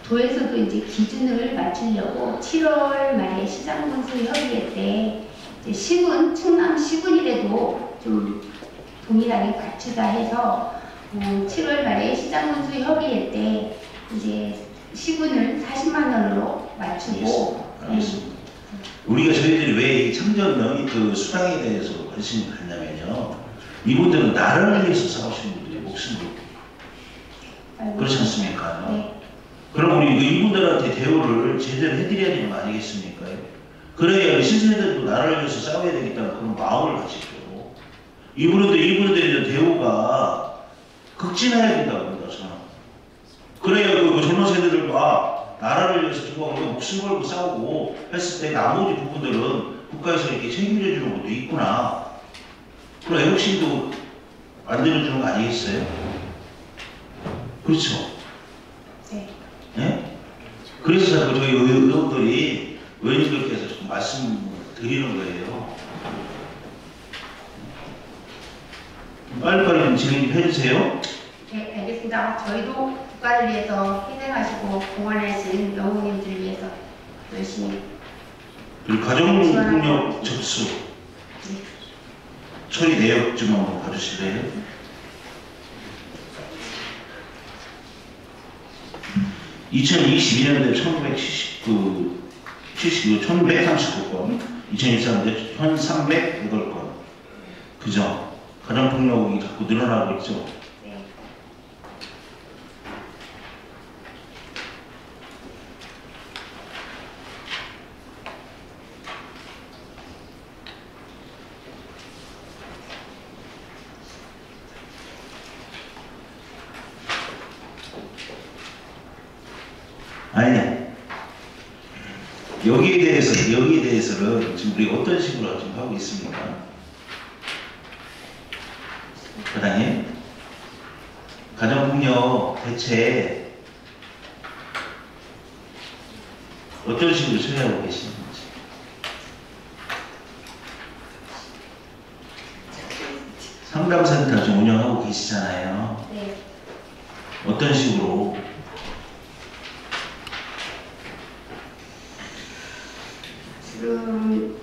Speaker 2: 도에서도 이제 기준을 맞추려고 7월 말에 시장군수 협의회 때 이제 시군, 충남 시군이라도 좀 동일하게 맞추자 해서 7월 말에 시장군수 협의회 때 이제 시군을 40만 원으로 맞추고
Speaker 7: 알겠습니다. 우리가 저희들이 왜 이 참전 그 수당에 대해서 관심을 갖냐면요. 이분들은 나라를 위해서 싸우시는 분들이 목숨을 그렇지 않습니까?
Speaker 2: 네.
Speaker 7: 그럼 우리 이분들한테 대우를 제대로 해드려야 되는 거 아니겠습니까? 그래야 신세대들도 나라를 위해서 싸워야 되겠다는 그런 마음을 가지죠. 이분들의 대우가 극진해야 된다고 봅니다, 저는. 그래야 그 젊은 세대들도 나라를 위해서 누가 목숨 걸고 싸우고 했을 때 나머지 부분들은 국가에서 이렇게 책임져 주는 것도 있구나. 그런 애국심도 만들어주는 거 아니겠어요? 그렇죠?
Speaker 2: 네.
Speaker 7: 네? 그래서 자꾸 저희 의원들이 의원님들께서 조금 말씀드리는 거예요. 빨리빨리 좀 진행 좀 해주세요.
Speaker 2: 네, 알겠습니다. 저희도 국가를 위해서 희생하시고 공헌하신 영웅님들을 위해서 열심히.
Speaker 7: 그리고 가정폭력 접수 처리 내역 좀 한번 봐주실래요? (2022년도에) 1139건, 2023년도에 1308건. 그죠? 가정폭력이 자꾸 늘어나고 있죠.
Speaker 2: 네.
Speaker 7: 아니야. 여기에 대해서는 지금 우리 어떤 식으로 지금 하고 있습니까? 과장님, 가정폭력 대체 어떤 식으로 처리하고 계시는 건지. 상담센터 좀 운영하고 계시잖아요.
Speaker 2: 네.
Speaker 7: 어떤 식으로?
Speaker 2: 지금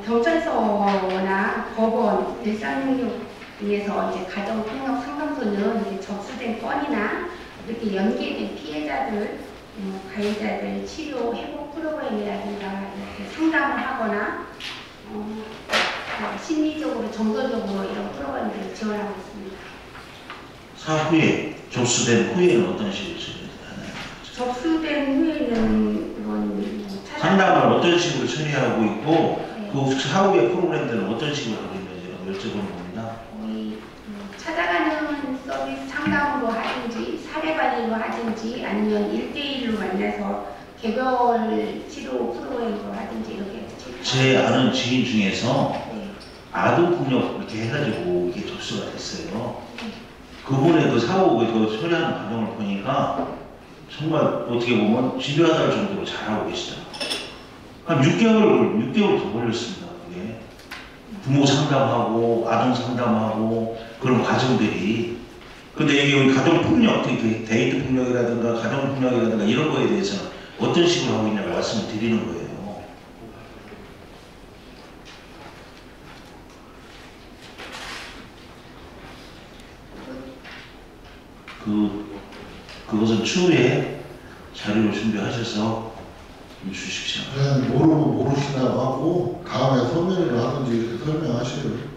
Speaker 2: 경찰서나 법원, 일상능력위에서 이제 가정폭력 상담소는 이제 접수된 건이나 이렇게 연계된 피해자들, 가해자들 치료 회복 프로그램이라든가 이렇게 상담을 하거나 심리적으로, 정서적으로 이런 프로그램들을 지원하고 있습니다.
Speaker 7: 사후에 접수된 후에는 어떤 식으로 처리하나요?
Speaker 2: 접수된 후에는 이건
Speaker 7: 상담을 어떤 식으로 처리하고 있고
Speaker 2: 네.
Speaker 7: 그 사후의 프로그램들은 어떤 식으로 하고 있는지 여쭤보는 겁니다.
Speaker 2: 거의 찾아가는 서비스 상담으로 하든지 사례관리로 하든지 아니면 1대1로 만나서 개별 치료 프로그램으로 하든지 이렇게
Speaker 7: 제 아는 지인 중에서
Speaker 2: 네.
Speaker 7: 아동폭력 이렇게 해가지고 이게 접수가 됐어요.
Speaker 2: 네.
Speaker 7: 그분의 그 사후 그 처리하는 과정을 보니까 정말 어떻게 보면 집요하다는 정도로 잘하고 계시더라고요. 한 6개월 더 걸렸습니다. 그게 부모 상담하고 아동 상담하고 그런 과정들이. 근데 이게 우리 가정폭력, 데이트 폭력이라든가 가정폭력이라든가 이런 거에 대해서는 어떤 식으로 하고 있냐고 말씀을 드리는 거예요. 그것은 추후에 자료를 준비하셔서 좀 주십시오.
Speaker 1: 그냥 모르시다고 하고 다음에 설명을 하든지 이렇게 설명하시요.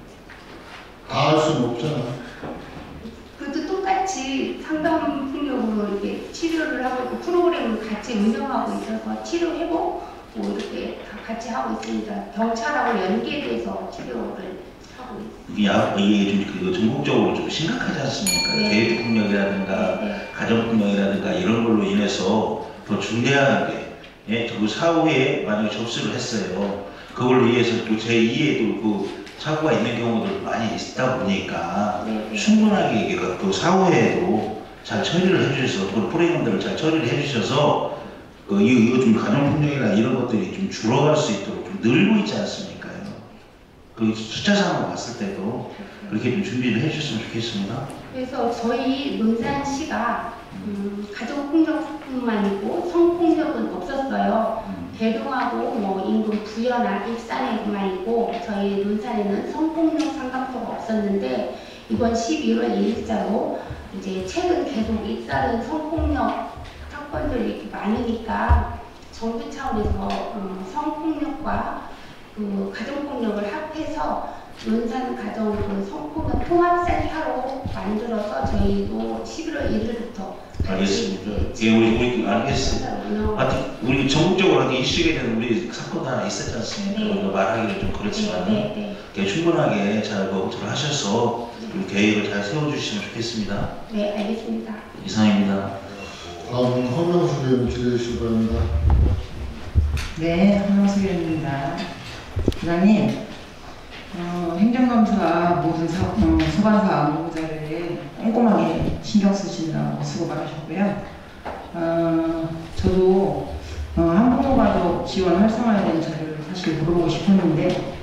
Speaker 1: 다 할 수는 없잖아.
Speaker 2: 그것도 똑같이 상담 폭력으로 이렇게 치료를 하고 있고 프로그램을 같이 운영하고 있어서 치료 회복 뭐 이렇게 다 같이 하고 있습니다. 경찰하고 연계돼서 치료를 하고 있습니다.
Speaker 7: 이게 좀 전국적으로 좀 심각하지 않습니까?
Speaker 2: 네.
Speaker 7: 개인 폭력이라든가
Speaker 2: 네.
Speaker 7: 가정 폭력이라든가 이런 걸로 인해서 더 중대하게 그 사후에 만약에 접수를 했어요. 그걸로 인해서 또 제2의 그 사고가 있는 경우도 많이 있다 보니까
Speaker 2: 네.
Speaker 7: 충분하게 이게 그 사후에도 잘 처리를 해주셔서 그 프로그램들을 잘 처리를 해주셔서 이거 좀 가정폭력이나 이런 것들이 좀 줄어갈 수 있도록 좀 늘고 있지 않습니까? 그 숫자상으로 봤을 때도 그렇게 좀 준비를 해주셨으면 좋겠습니다.
Speaker 2: 그래서 저희 논산시가 가정폭력뿐만이고 성폭력은 없었어요. 대동하고 뭐 인근 부여나 익산에만 있고 저희 논산에는 성폭력 상담소가 없었는데 이번 11월 2일자로 이제 최근 계속 잇따른 성폭력 사건들이 이렇게 많으니까 정부 차원에서 성폭력과 그 가정폭력을 합해서 논산 가정 그 성폭력 통합센터로 만들어서 저희도 11월 1일부터
Speaker 7: 알겠습니다. 예, 우리 알겠습니다. 하여튼 우리 전국적으로 하여튼 이슈에 대한 우리 사건 하나 있었지 않습니까?
Speaker 2: 네.
Speaker 7: 말하기는 좀 그렇지만
Speaker 2: 네.
Speaker 7: 충분하게 잘 검토를 하셔서 좀 계획을 잘 세워주시면 좋겠습니다.
Speaker 2: 네, 알겠습니다.
Speaker 7: 이상입니다.
Speaker 1: 다음은 허명수 의원 질의해 주시기 바랍니다.
Speaker 8: 네, 허명수 의원입니다. 부장님, 행정검사가 모든 소관사 업무자를 꼼꼼하게 신경 쓰시느라고 수고 많으셨고요. 저도 한국노가족 지원 활성화에 대한 자료를 사실 물어보고 싶었는데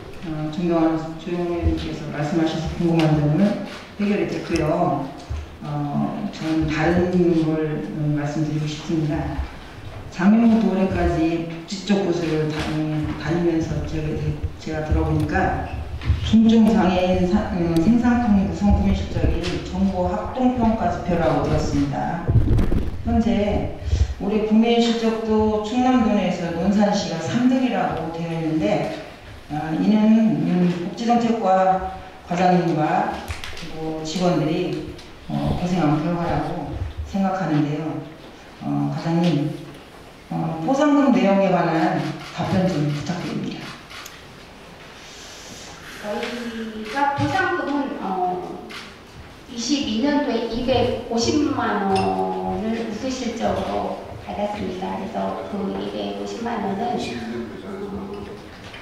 Speaker 8: 존경하는 조영호 의원님께서 말씀하셔서 궁금한 점은 해결이 됐고요. 저는 다른 걸 말씀드리고 싶습니다. 작년부터 올해까지 복지 쪽 부서를 다니면서 제가 들어보니까 중증장애인 생산통역 구성구매 실적이 정보 합동평가 지표라고 들었습니다. 현재 올해 구매 실적도 충남도 내에서 논산시가 3등이라고 되어 있는데 이는 복지정책과 과장님과 그리고 직원들이 고생한 결과라고 생각하는데요. 과장님, 포상금 내용에 관한 답변 좀 부탁드립니다.
Speaker 2: 저희가 보상금은 22년도에 250만 원을 우수실적으로 받았습니다. 그래서 그 250만 원은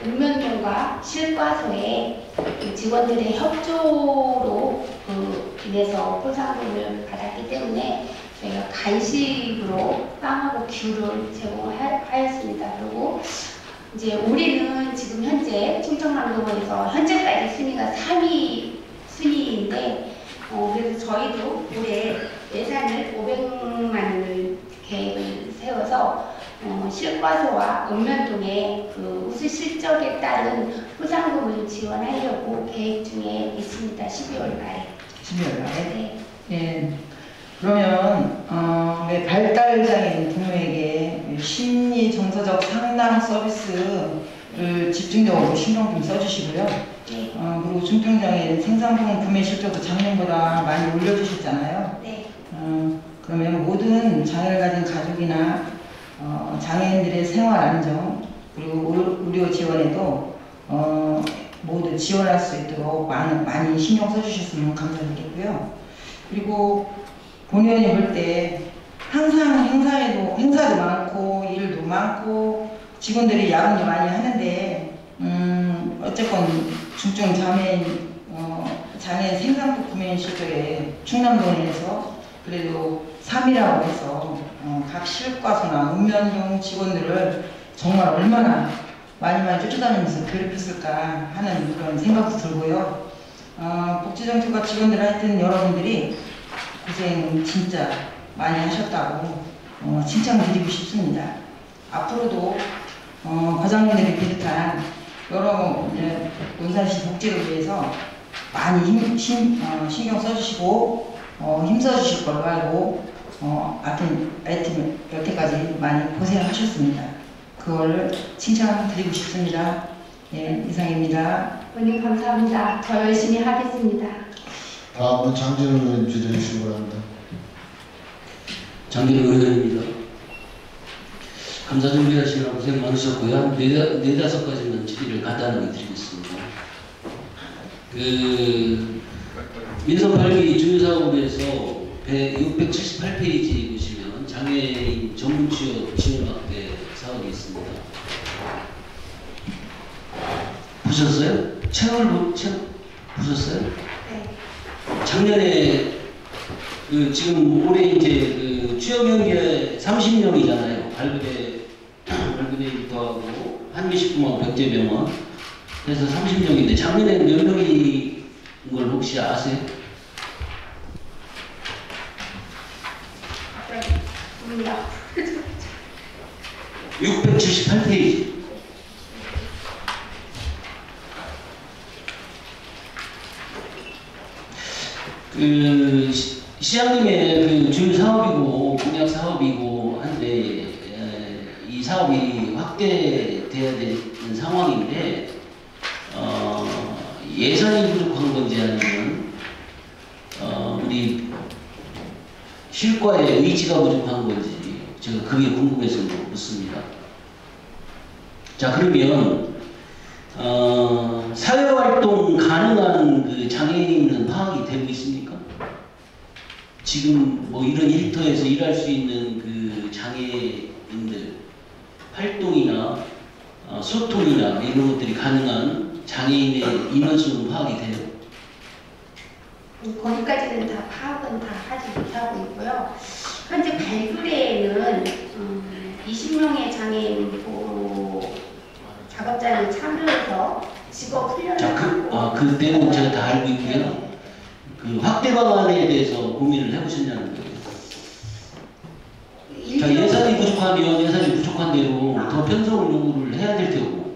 Speaker 2: 읍면동과 실과소의 직원들의 협조로 인해서 포상금을 받았기 때문에 저희가 간식으로 빵하고 귤을 제공하였습니다. 그리고 이제 올해는 지금 현재 충청남도에서 현재까지 순위가 3위 순위인데 그래서 저희도 올해 예산을 500만 원을 계획을 세워서 실과소와 읍면동의 그 우수 실적에 따른 포상금을 지원하려고 계획 중에 있습니다. 12월 말에.
Speaker 8: 12월 말에?
Speaker 2: 네.
Speaker 8: 예. 그러면 발달장애인 부모에게 심리 정서적 상담 서비스를 집중적으로 신경 좀 써주시고요.
Speaker 2: 네.
Speaker 8: 그리고 중증장애인 생산품 구매 실적도 작년보다 많이 올려주셨잖아요.
Speaker 2: 네.
Speaker 8: 그러면 모든 장애를 가진 가족이나 장애인들의 생활 안정 그리고 의료 지원에도 모두 지원할 수 있도록 많이 신경 써주셨으면 감사드리겠고요. 그리고 본 의원이 볼 때 항상 행사도 많고 일도 많고 직원들이 야근도 많이 하는데 어쨌건 중증 장애인 생산품 구매 실적에 충남도 내에서 그래도 3위라고 해서 각 실과소나 읍면동 직원들을 정말 얼마나 많이 쫓아다니면서 괴롭혔을까 하는 그런 생각도 들고요. 복지정책과 직원들 하여튼 여러분들이 고생 진짜 많이 하셨다고 칭찬드리고 싶습니다. 앞으로도 과장님들을 비롯한 여러 논산시 복지를 위해서 많이 신경 써주시고 힘써주실 걸로 알고 하여튼 여태까지 많이 고생하셨습니다. 그걸 칭찬드리고 싶습니다. 예, 이상입니다.
Speaker 2: 의원님 감사합니다. 더 열심히 하겠습니다.
Speaker 1: 다음은 장진호 의원 질의해 주시기 바랍니다.
Speaker 9: 장진호 의원입니다. 감사 준비하시느라 고생 많으셨고요. 한 네다섯 가지만 질의를 간단하게 드리겠습니다. 민선 8기 주요사업에서 678페이지 보시면 장애인 전문 취업 지원 확대 사업이 있습니다. 보셨어요? 책을 보셨어요?
Speaker 2: 네.
Speaker 9: 작년에 지금 올해 이제 취업 연계 30명이잖아요. 발급에 더하고 한미식품하고 백제병원 그래서 30명인데 작년에 몇 명인 걸 혹시 아세요?
Speaker 2: 네.
Speaker 9: 678페이지. 시장님의 주요 사업이고 공약 사업이고 한데 이 사업이 확대돼야 되는 상황인데 예산이 부족한 건지 아니면 우리 실과의 의지가 부족한 건지 제가 그게 궁금해서 묻습니다. 자, 그러면 사회활동 가능한 장애인은 파악이 되고 있습니까? 지금 뭐 이런 일터에서 일할 수 있는 장애인들 활동이나 소통이나 이런 것들이 가능한 장애인의 인원수는 파악이 돼요?
Speaker 2: 거기까지는 다 파악은 다 하지 못하고 있고요. 현재 발굴에는 20명의 장애인 보호 작업자를 참여해서 직업 훈련을 하고
Speaker 9: 그때는 제가 다 알고 있고요. 확대 방안에 대해서 고민을 해보셨냐는 거예요. 자, 예산이 부족한 대로 더 편성을 요구를 해야 될 테고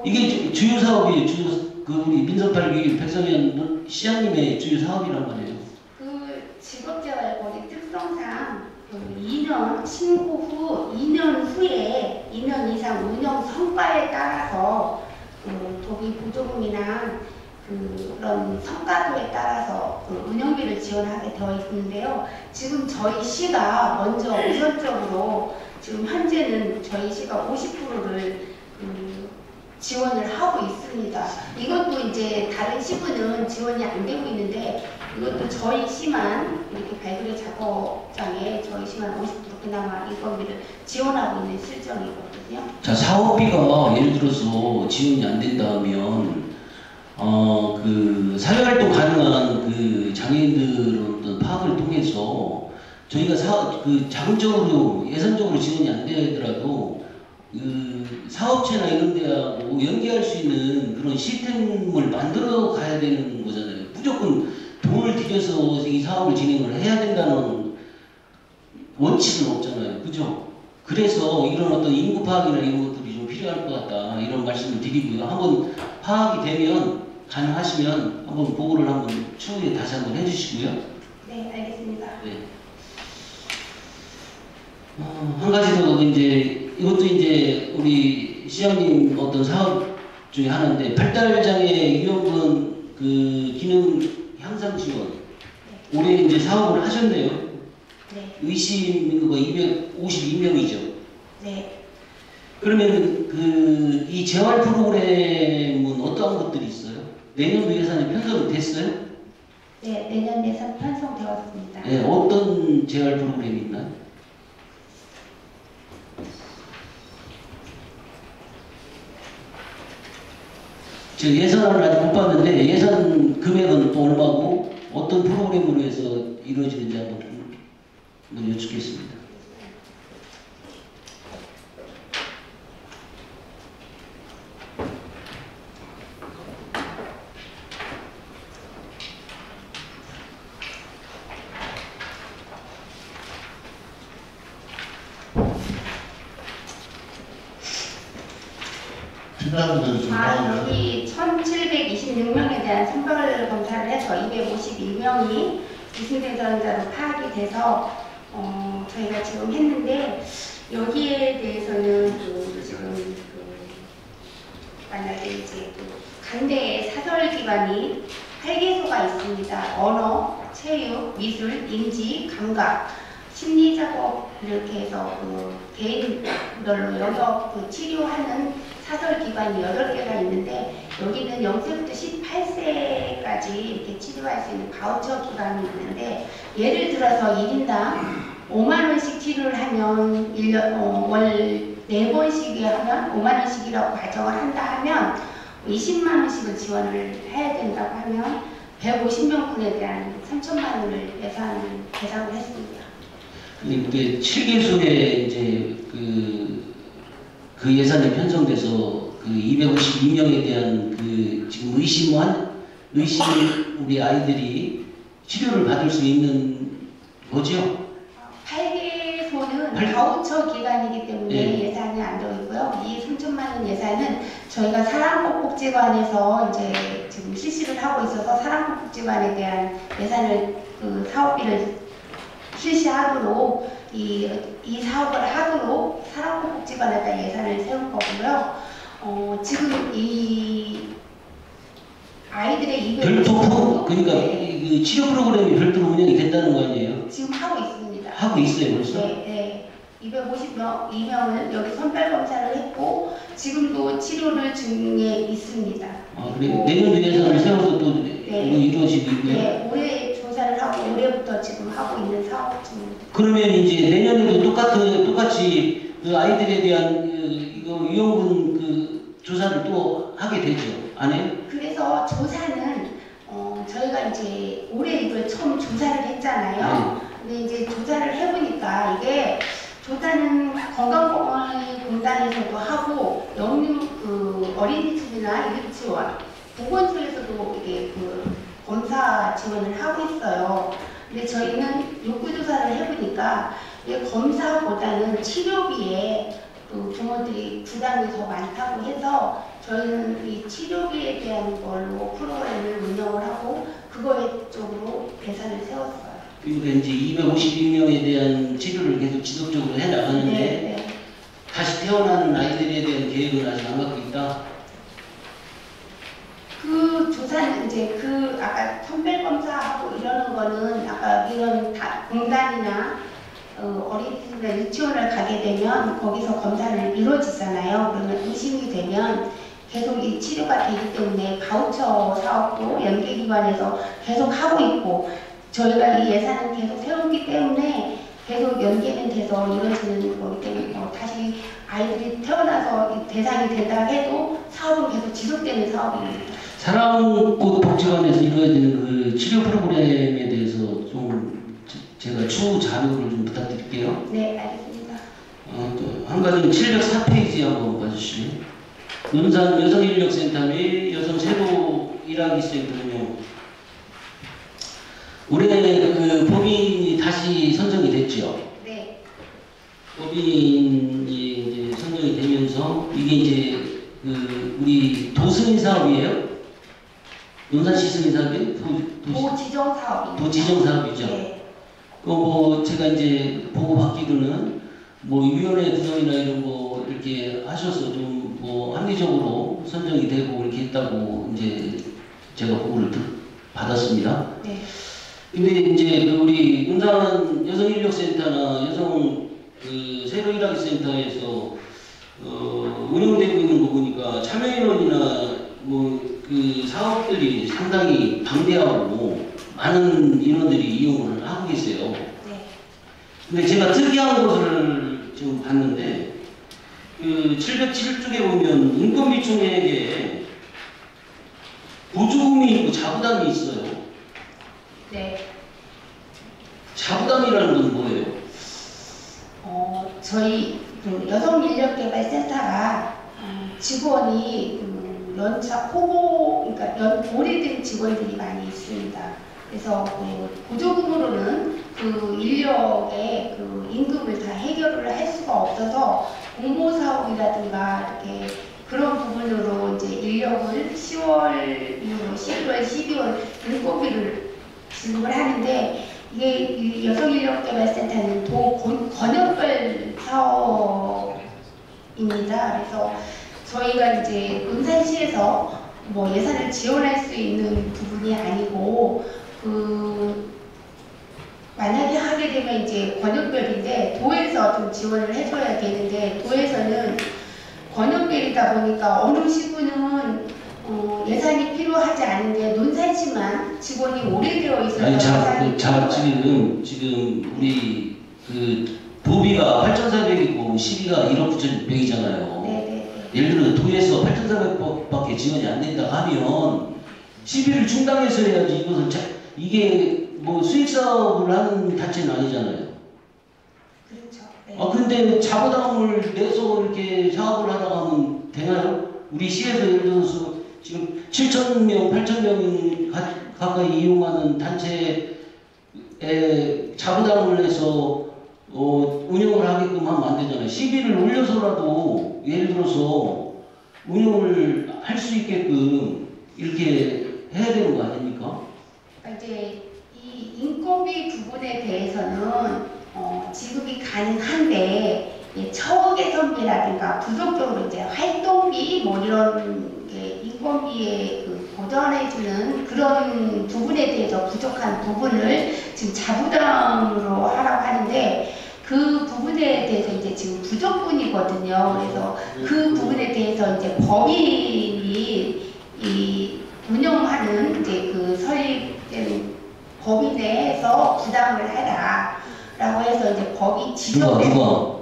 Speaker 9: 이게 주요 사업이에요. 우리 민선 8기 백성현 시장님의 주요 사업이란 말이에요.
Speaker 2: 직업재활권의 특성상 2년 신고 후 2년 후에 2년 이상 운영 성과에 따라서 도비 보조금이나 그런 성과도에 따라서 운영비를 지원하게 되어 있는데요. 지금 저희 시가 먼저 우선적으로 지금 현재는 저희 시가 50%를 지원을 하고 있습니다. 이것도 이제 다른 시군은 지원이 안 되고 있는데 이것도 저희 시만 이렇게 발굴의 작업장에 저희 시만 50% 그나마 인건비를 지원하고 있는 실정이거든요.
Speaker 9: 자, 사업비가 예를 들어서 지원이 안 된다면 사회활동 가능한 장애인들 어떤 파악을 통해서 저희가 자금적으로 예산적으로 지원이 안 되더라도 사업체나 이런 데하고 연계할 수 있는 그런 시스템을 만들어 가야 되는 거잖아요. 무조건 돈을 들여서 이 사업을 진행을 해야 된다는 원칙은 없잖아요. 그죠? 그래서 이런 어떤 인구 파악이나 이런 것들이 좀 필요할 것 같다. 이런 말씀을 드리고요. 한번 파악이 되면 가능하시면 한번 보고를 한번 추후에 다시 한번 해주시고요.
Speaker 2: 네, 알겠습니다.
Speaker 9: 네. 한 가지 더 이것도 우리 시장님 어떤 사업 중에 하나인데 발달장애 유형군 기능 향상 지원 올해 사업을 하셨네요.
Speaker 2: 네.
Speaker 9: 의심 인구가 252명이죠.
Speaker 2: 네.
Speaker 9: 그러면 이 재활 프로그램은 어떠한 것들이 있어요? 내년도 예산이 편성이 됐어요?
Speaker 2: 네, 내년 예산 편성되었습니다.
Speaker 9: 네, 어떤 재활 프로그램이 있나요? 제가 예산을 아직 못 봤는데 예산 금액은 또 얼마고 어떤 프로그램으로 해서 이루어지는지 한번 여쭙겠습니다.
Speaker 1: 팀장님들 좀
Speaker 2: 여기 1726명에 대한 선별 검사를 해서 251명이 기승전결자로 파악이 돼서 저희가 지금 했는데 여기에 대해서는 지금 만약에 이제 간대 사설기관이 8개소가 있습니다. 언어, 체육, 미술, 인지, 감각, 심리작업 이렇게 해서 개인별로 영역 치료하는 사설기관이 8개가 있는데 여기는 0세부터 18세까지 이렇게 치료할 수 있는 바우처 기관이 있는데 예를 들어서 1인당 5만 원씩 치료를 하면 1년 월 4번씩에 하면 5만 원씩이라고 가정을 한다 하면 20만 원씩을 지원을 해야 된다고 하면 150명분에 대한 3천만 원을 예상을 했습니다.
Speaker 9: 이게 7개소에 이제 그 예산이 편성돼서 그 252명에 대한 지금 의심 우리 아이들이 치료를 받을 수 있는 거죠?
Speaker 2: 8개소는 바우처 기간이기 때문에
Speaker 9: 네.
Speaker 2: 예산이 안 되어 있고요. 이 3천만 원 예산은 저희가 사랑복지관에서 이제 지금 실시를 하고 있어서 사랑복지관에 대한 예산을 사업비를 실시하도록 이 사업을 하도록 사랑복지관에다 예산을 세울 거고요. 지금 이 아이들의
Speaker 9: 별도 그러니까
Speaker 2: 네.
Speaker 9: 그 치료 프로그램이 별도로 운영이 된다는 거 아니에요?
Speaker 2: 지금 하고 있습니다.
Speaker 9: 하고 있어요 벌써?
Speaker 2: 네. 252명을 여기 선별 검사를 했고 지금도 치료를 중에 있습니다.
Speaker 9: 아, 그래요? 내년도 예산을 세워서 또 이루어지고 있고요?
Speaker 2: 네, 올해 조사를 하고 올해부터 지금 하고 있는 사업 중입니다.
Speaker 9: 그러면 이제 내년에도 똑같이 그 아이들에 대한 이거 위험군 조사를 또 하게 되죠? 안 해요?
Speaker 2: 그래서 조사는 저희가 이제 올해 이걸 처음 조사를 했잖아요. 근데 이제 조사를 해보니까 이게 조사는 건강보건공단에서도 하고 어린이집이나 유치원, 보건소에서도 이게 검사 지원을 하고 있어요. 근데 저희는 욕구조사를 해보니까 검사보다는 치료비에 부모들이 부담이 더 많다고 해서 저희는 이 치료비에 대한 걸로 프로그램을 운영을 하고 그거에 쪽으로 예산을 세웠어요.
Speaker 9: 그러니까 이제 252명에 대한 치료를 계속 지속적으로 해 나가는데
Speaker 2: 네.
Speaker 9: 다시 태어나는 아이들에 대한 계획은 아직 안 갖고 있다.
Speaker 2: 그 조사는 이제 아까 선별 검사하고 이러는 거는 아까 이런 공단이나 어린이집이나 유치원을 가게 되면 거기서 검사를 이루어지잖아요. 그러면 의심이 되면 계속 이 치료가 되기 때문에 바우처 사업도 연계기관에서 계속 하고 있고 저희가 이 예산을 계속 세우기 때문에 계속 연계는 돼서 이루어지는 거기 때문에 다시 아이들이 태어나서 대상이 된다 해도 사업은 계속 지속되는 사업입니다.
Speaker 9: 사랑복지관에서 이루어지는 그 치료 프로그램에 대해서 좀 제가 추후 자료를 좀 부탁드릴게요.
Speaker 2: 네, 알겠습니다.
Speaker 9: 또 한 가지는 704페이지 한번 봐주시면 논산 여성인력센터 및 여성세로 일하기 센터는요. 올해 그 법인이 다시 선정이 됐죠.
Speaker 2: 네.
Speaker 9: 법인이 이제 선정이 되면서 이게 이제 우리 도승인 사업이에요. 논산 시승인 사업이에요.
Speaker 2: 도지정 사업입니다.
Speaker 9: 도지정 사업이죠.
Speaker 2: 네.
Speaker 9: 제가 이제 보고 받기로는 위원회 구성이나 이런 거 이렇게 하셔서 좀 합리적으로 선정이 되고 이렇게 했다고 이제 제가 보고를 받았습니다.
Speaker 2: 네.
Speaker 9: 근데 이제 우리 논산 여성인력센터나 여성 새로 일하기 센터에서 운영되고 있는 거 보니까 참여인원이나 그 사업들이 상당히 방대하고 많은 인원들이 이용을 하고 계세요.
Speaker 2: 네.
Speaker 9: 근데 제가 특이한 것을 지금 봤는데 707쪽에 보면 인건비총액에 보조금이 있고 자부담이 있어요.
Speaker 2: 네.
Speaker 9: 자부담이라는 건 뭐예요?
Speaker 2: 저희 여성인력개발센터가 직원이 연차 그러니까 오래된 직원들이 많이 있습니다. 그래서 보조금으로는 인력의 임금을 다 해결을 할 수가 없어서 공모사업이라든가 이렇게 그런 부분으로 이제 인력을 10월 이후로 11월, 12월 인건비를 지급을 하는데 이게 이 여성인력개발센터는 도 권역별 사업입니다. 그래서 저희가 이제 논산시에서 뭐 예산을 지원할 수 있는 부분이 아니고 만약에 하게 되면 이제 권역별인데 도에서 좀 지원을 해줘야 되는데 도에서는 권역별이다 보니까 어느 시군은 예산이 필요하지 않은데 논산시만 지원이 오래되어 있어서
Speaker 9: 아니 지금 우리 그 도비가 8,400이고 시비가 1억 9,100이잖아요. 예를 들어 도에서 8,400밖에 지원이 안 된다 하면 시비를 중단해서 해야지. 이것은 이게 뭐 수익 사업을 하는 단체는 아니잖아요.
Speaker 2: 그렇죠. 네.
Speaker 9: 근데 자부담을 내서 이렇게 사업을 하다가 하면 되나요? 우리 시에서 예를 들어서 지금 7,000명, 8,000명 가까이 이용하는 단체에 자부담을 내서 운영을 하게끔 하면 안 되잖아요. 시비를 올려서라도 예를 들어서 운영을 할 수 있게끔 이렇게 해야 되는 거 아닙니까?
Speaker 2: 이제 이 인건비 부분에 대해서는 지급이 가능한데 처우 개선비라든가 부속적으로 이제 활동비 뭐 이런 게 인건비에 보전해주는 그런 부분에 대해서 부족한 부분을 지금 자부담으로 하라고 하는데 그 부분에 대해서 이제 지금 부족분이거든요. 그래서 그 부분에 대해서 이제 법인이 이 운영하는 이제 그 설립된 법인에서 부담을 해라라고 해서 이제 법이 지정된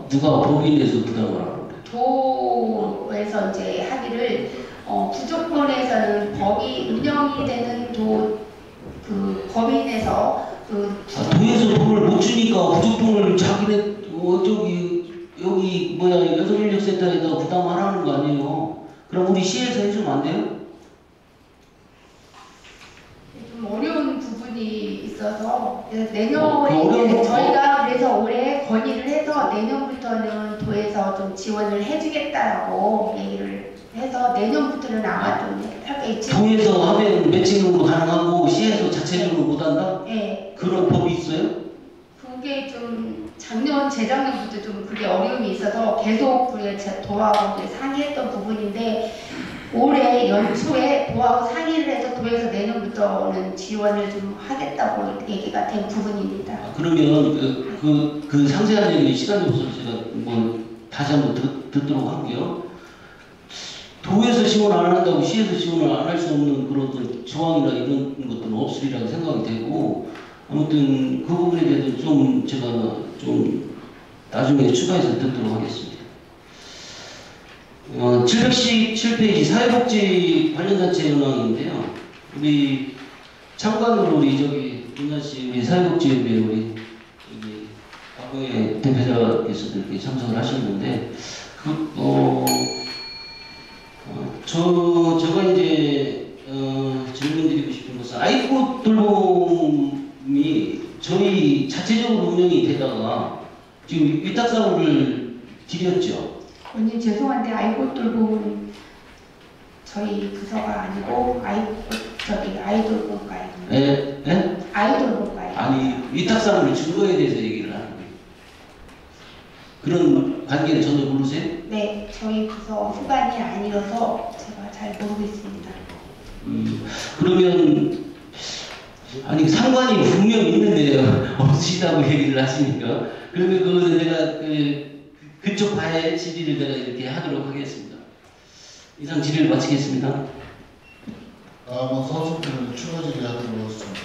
Speaker 9: 누가 법인에서 부담을 하라고 그래?
Speaker 2: 도에서 이제 하기를 부족권에서는 법이 운영이 되는 그 법인에서
Speaker 9: 도에서 돈을 못 주니까 부족분을 자기네 여기 여성인력센터에다 부담하라는 거 아니에요? 그럼 우리 시에서 해주면 안 돼요?
Speaker 2: 좀 어려운 부분이 있어서 내년에 저희가 그래서 올해 건의를 해서 내년부터는 도에서 좀 지원을 해주겠다라고 얘기를 해서 내년부터는 아마 좀 할게
Speaker 9: 도에서 하면 매칭으로 가능하고 시에서 자체적으로 못한다?
Speaker 2: 네.
Speaker 9: 그런 법이 있어요?
Speaker 2: 그게 좀 재작년부터 좀 그게 어려움이 있어서 계속 그게 도하고 상의했던 부분인데 올해 연초에 도하고 상의를 해서 도에서 내년부터는 지원을 좀 하겠다고 얘기가 된 부분입니다.
Speaker 9: 그러면 그 상세한 얘기 시간이 없어서 제가 뭐 다시 한번 듣도록 할게요. 도에서 지원 안 한다고 시에서 지원을 안 할 수 없는 그런 조항이나 이런 것들은 없으리라고 생각이 되고 아무튼 그 부분에 대해서 좀 제가 좀 나중에 추가해서 듣도록 하겠습니다. 717페이지 사회복지 관련단체 현황인데요. 우리 참관으로 우리 윤나씨 우리 사회복지협회 우리 박광혜 대표자께서도 이렇게 참석을 하셨는데 제가 이제 질문드리고 싶은 것은 아이꽃 돌봄이 저희 자체적으로 운영이 되다가 지금 위탁사무를 드렸죠.
Speaker 2: 언니 죄송한데 아이꽃 돌봄은 저희 부서가 아니고 아이돌봄가요.
Speaker 9: 네?
Speaker 2: 아이돌봄가요.
Speaker 9: 아니 위탁사무를 준 거에 대해서 얘기를 하는 거예요. 그런 관계는 전혀 모르세요?
Speaker 2: 네, 저희 부서 후반이 아니어서 제가 잘 모르고 있습니다.
Speaker 9: 그러면 아니 상관이 분명 있는데 없으시다고 얘기를 하시니까 그러면 그거는 내가 그쪽 바에 질의를 내가 이렇게 하도록 하겠습니다. 이상 질의를 마치겠습니다.
Speaker 1: 다음은 서수표는 추가 질의하도록 하겠습니다.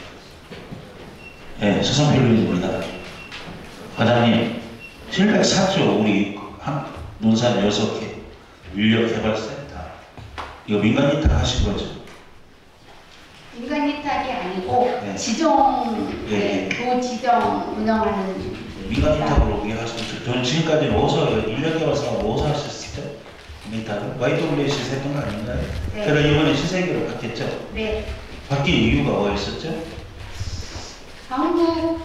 Speaker 7: 네, 서성필입니다. 과장님, 704조 우리 논산 6개 인력개발센터 이거 민간 위탁 하신 거죠?
Speaker 2: 민간 위탁이 아니고
Speaker 7: 네.
Speaker 2: 도 지정 운영하는
Speaker 7: 민간 위탁으로 우리 하시면 저는 지금까지는 인력개발사가 어디서 하셨었죠? 위탁을? YWC에서 했던 거 아닌가요?
Speaker 2: 네.
Speaker 7: 그래서 이번에 신세계로 바뀌었죠?
Speaker 2: 네.
Speaker 7: 바뀐 이유가 뭐였었죠?
Speaker 2: 한국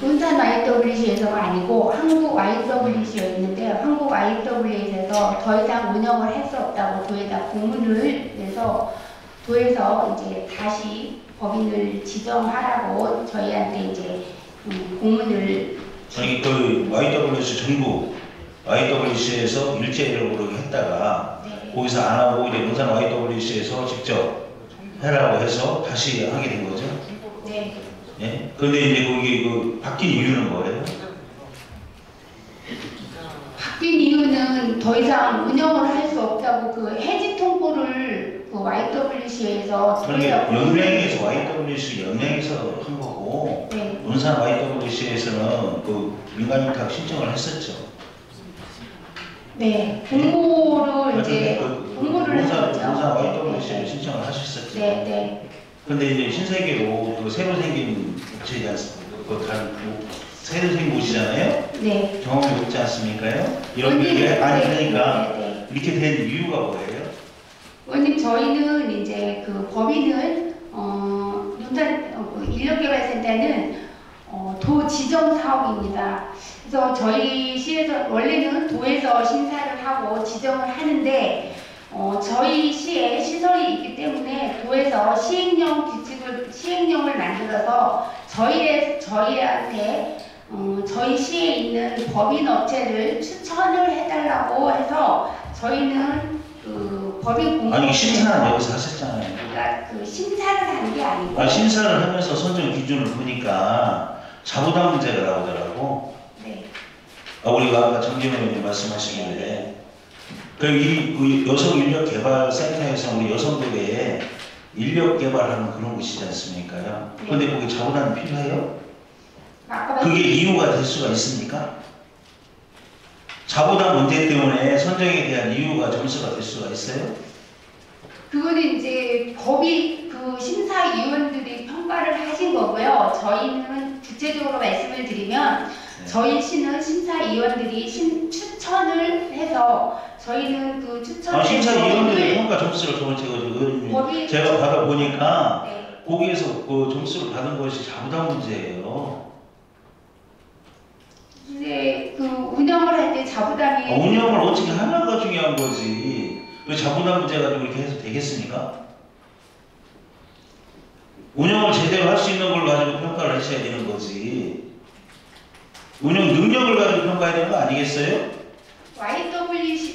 Speaker 2: 논산 YWC에서가 아니고 한국 YWC였는데 한국 YWC에서 더 이상 운영을 할 수 없다고 도에다 공문을 내서 도에서 이제 다시 법인을 지정하라고 저희한테 이제 공문을
Speaker 7: 아니 그 YWC 정부 YWC에서 일제적으로 했다가
Speaker 2: 네.
Speaker 7: 거기서 안 하고 이제 논산 YWC에서 직접 해라고 해서 다시 하게 된 거죠.
Speaker 2: 네.
Speaker 7: 예? 그런데 이제 거기 그 바뀐 이유는 뭐예요?
Speaker 2: 바뀐 이유는 더 이상 운영을 할 수 없다고 그 해지 통보를 그 YWC에서
Speaker 7: 그러니까 연맹에서 YWC 연맹에서 한 거고
Speaker 2: 네.
Speaker 7: 논산 YWC에서는 그 민간위탁 신청을 했었죠.
Speaker 2: 네. 공모를 이제 공모를
Speaker 7: 논산
Speaker 2: 했었죠.
Speaker 7: YWC에 신청을 하셨었죠.
Speaker 2: 네, 네.
Speaker 7: 근데 이제 신세계로 그 새로 생긴 곳이지 않습니까? 그 다른 새로 생긴 곳이잖아요.
Speaker 2: 네.
Speaker 7: 경험이 없지 않습니까요? 이런 얘기를 많이 하니까
Speaker 2: 네, 네.
Speaker 7: 이렇게 된 이유가 뭐예요?
Speaker 2: 원님 저희는 이제 그 법인을 논산 인력개발센터는 도 지정 사업입니다. 그래서 저희 시에서 원래는 도에서 심사를 하고 지정을 하는데 저희 시에 시설이 있기 때문에 도에서 시행령을 만들어서 저희한테 저희 시에 있는 법인 업체를 추천을 해달라고 해서 저희는 그 법인 공모
Speaker 7: 아니 심사는 여기서 하셨잖아요.
Speaker 2: 그러니까 그 심사를 하는 게 아니고
Speaker 7: 아, 심사를 하면서 선정 기준을 보니까 자부담 문제가 나오더라고.
Speaker 2: 네.
Speaker 7: 우리가 아까 정진호 의원님 말씀하시길래 그 여성 인력 개발 센터에서 우리 여성들의 인력 개발하는 그런 곳이지 않습니까요? 그런데 거기 자부담이 필요해요? 그게 이유가 될 수가 있습니까? 자부담 문제 때문에 선정에 대한 이유가 점수가 될 수가 있어요?
Speaker 2: 그거는 이제 법이 그 심사위원들이 평가를 하신 거고요. 저희는 구체적으로 말씀을 드리면 저희 시는 심사위원들이 추천을 해서 저희는 그 추천을
Speaker 7: 심사위원들의 평가 점수를 제가 받아보니까
Speaker 2: 네.
Speaker 7: 거기에서 그 점수를 받은 것이 자부담 문제예요.
Speaker 2: 이제 그 운영을 할 때 자부담이
Speaker 7: 운영을 어떻게 하냐가 중요한 거지. 그 자부담 문제 가지고 이렇게 해서 되겠습니까? 운영을 제대로 할 수 있는 걸 가지고 평가를 하셔야 되는 거지. 운영 능력을 가지고 평가해야 되는 거 아니겠어요?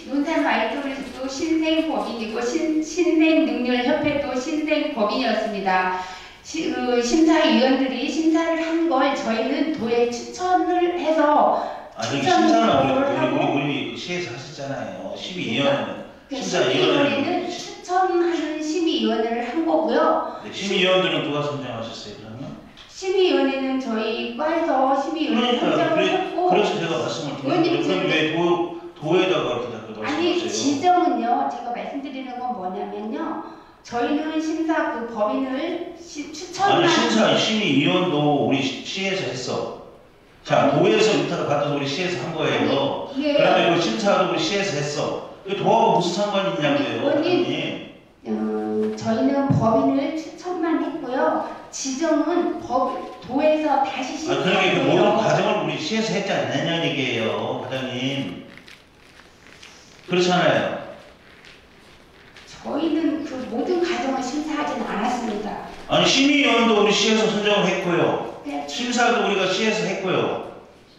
Speaker 2: 논산 YWC도 신생법인이고 신생능률협회도 신생법인이었습니다. 심사위원들이 심사를 한 걸 저희는 도에 추천을 해서
Speaker 7: 심사는 우리 시에서 하셨잖아요. 심의위원회는
Speaker 2: 심의위원회는 추천하는 심의위원회를 한 거고요.
Speaker 7: 네, 심의위원들은 누가 선정하셨어요 그러면?
Speaker 2: 심의위원회는 저희 과에서 심의위원회 선정을 했고
Speaker 7: 그래서 제가 말씀을 드렸는데 그럼 왜 도에다가 이렇게 자꾸
Speaker 2: 아니
Speaker 7: 말씀하세요?
Speaker 2: 지정은요 제가 말씀드리는 건 뭐냐면요 저희는 심사 그 법인을 추천한
Speaker 7: 아니 심의위원도 우리 시에서 했어. 자 도에서 위탁을 받아서 우리 시에서 한 거예요. 그다음에 그 심사도 우리 시에서 했어. 도하고 무슨 상관이 있냐고요.
Speaker 2: 저희는 법인을 추천만 했고요. 지정은 도에서 다시 심사해요.
Speaker 7: 그러니까 그 모든 과정을 우리 시에서 했지 않느냐는 얘기예요, 과장님. 그렇잖아요.
Speaker 2: 저희는 그 모든 과정을 심사하지는 않았습니다.
Speaker 7: 아니 심의위원도 우리 시에서 선정을 했고요.
Speaker 2: 네.
Speaker 7: 심사도 우리가 시에서 했고요.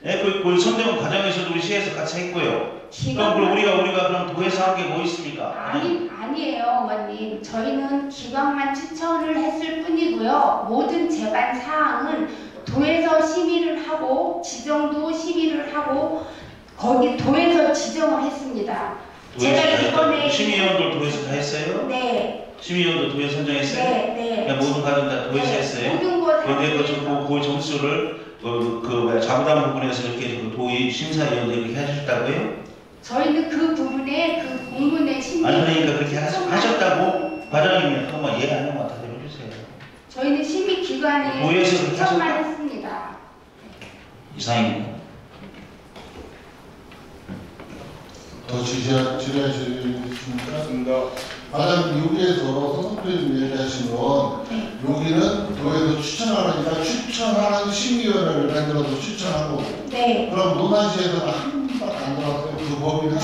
Speaker 7: 예, 그 선정 과정에서도 우리 시에서 같이 했고요. 그럼 우리가 그럼 도에서 한 게 뭐 있습니까?
Speaker 2: 아니에요, 어머님. 저희는 기관만 추천을 했을 뿐이고요. 모든 제반 사항은 도에서 심의를 하고 지정도 심의를 하고 거기 도에서 지정을 했습니다. 제가 이번에
Speaker 7: 심의위원들 도에서 다 했어요?
Speaker 2: 네.
Speaker 7: 심의위원도 도에서 선정했어요?
Speaker 2: 네.
Speaker 7: 그냥 모든 과정 다 도에서 했어요?
Speaker 2: 모든 거 다.
Speaker 7: 그런데 그 점수를 자부담 부분에서 이렇게 도의 심사위원들이 이렇게 하셨다고요?
Speaker 2: 저희는 그 부분에 그 공문에
Speaker 7: 아니 그러니까 그렇게 하셨다고 과장님이 한번 이해 안 하면 다 해주세요.
Speaker 2: 저희는 심의기관에
Speaker 7: 도에서 그렇게
Speaker 2: 추천만
Speaker 7: 하셨다?
Speaker 2: 했습니다.
Speaker 7: 이상입니다.
Speaker 1: 더 질의하시겠습니까? 과장님 여기에서 선생님 얘기하신 건 여기는 도에서 추천하니까 추천하는 심의위원회를 만들어서 추천한 거고
Speaker 2: 네.
Speaker 1: 그럼 논산시에서는 한 번밖에 안 들어왔어요. 그 법인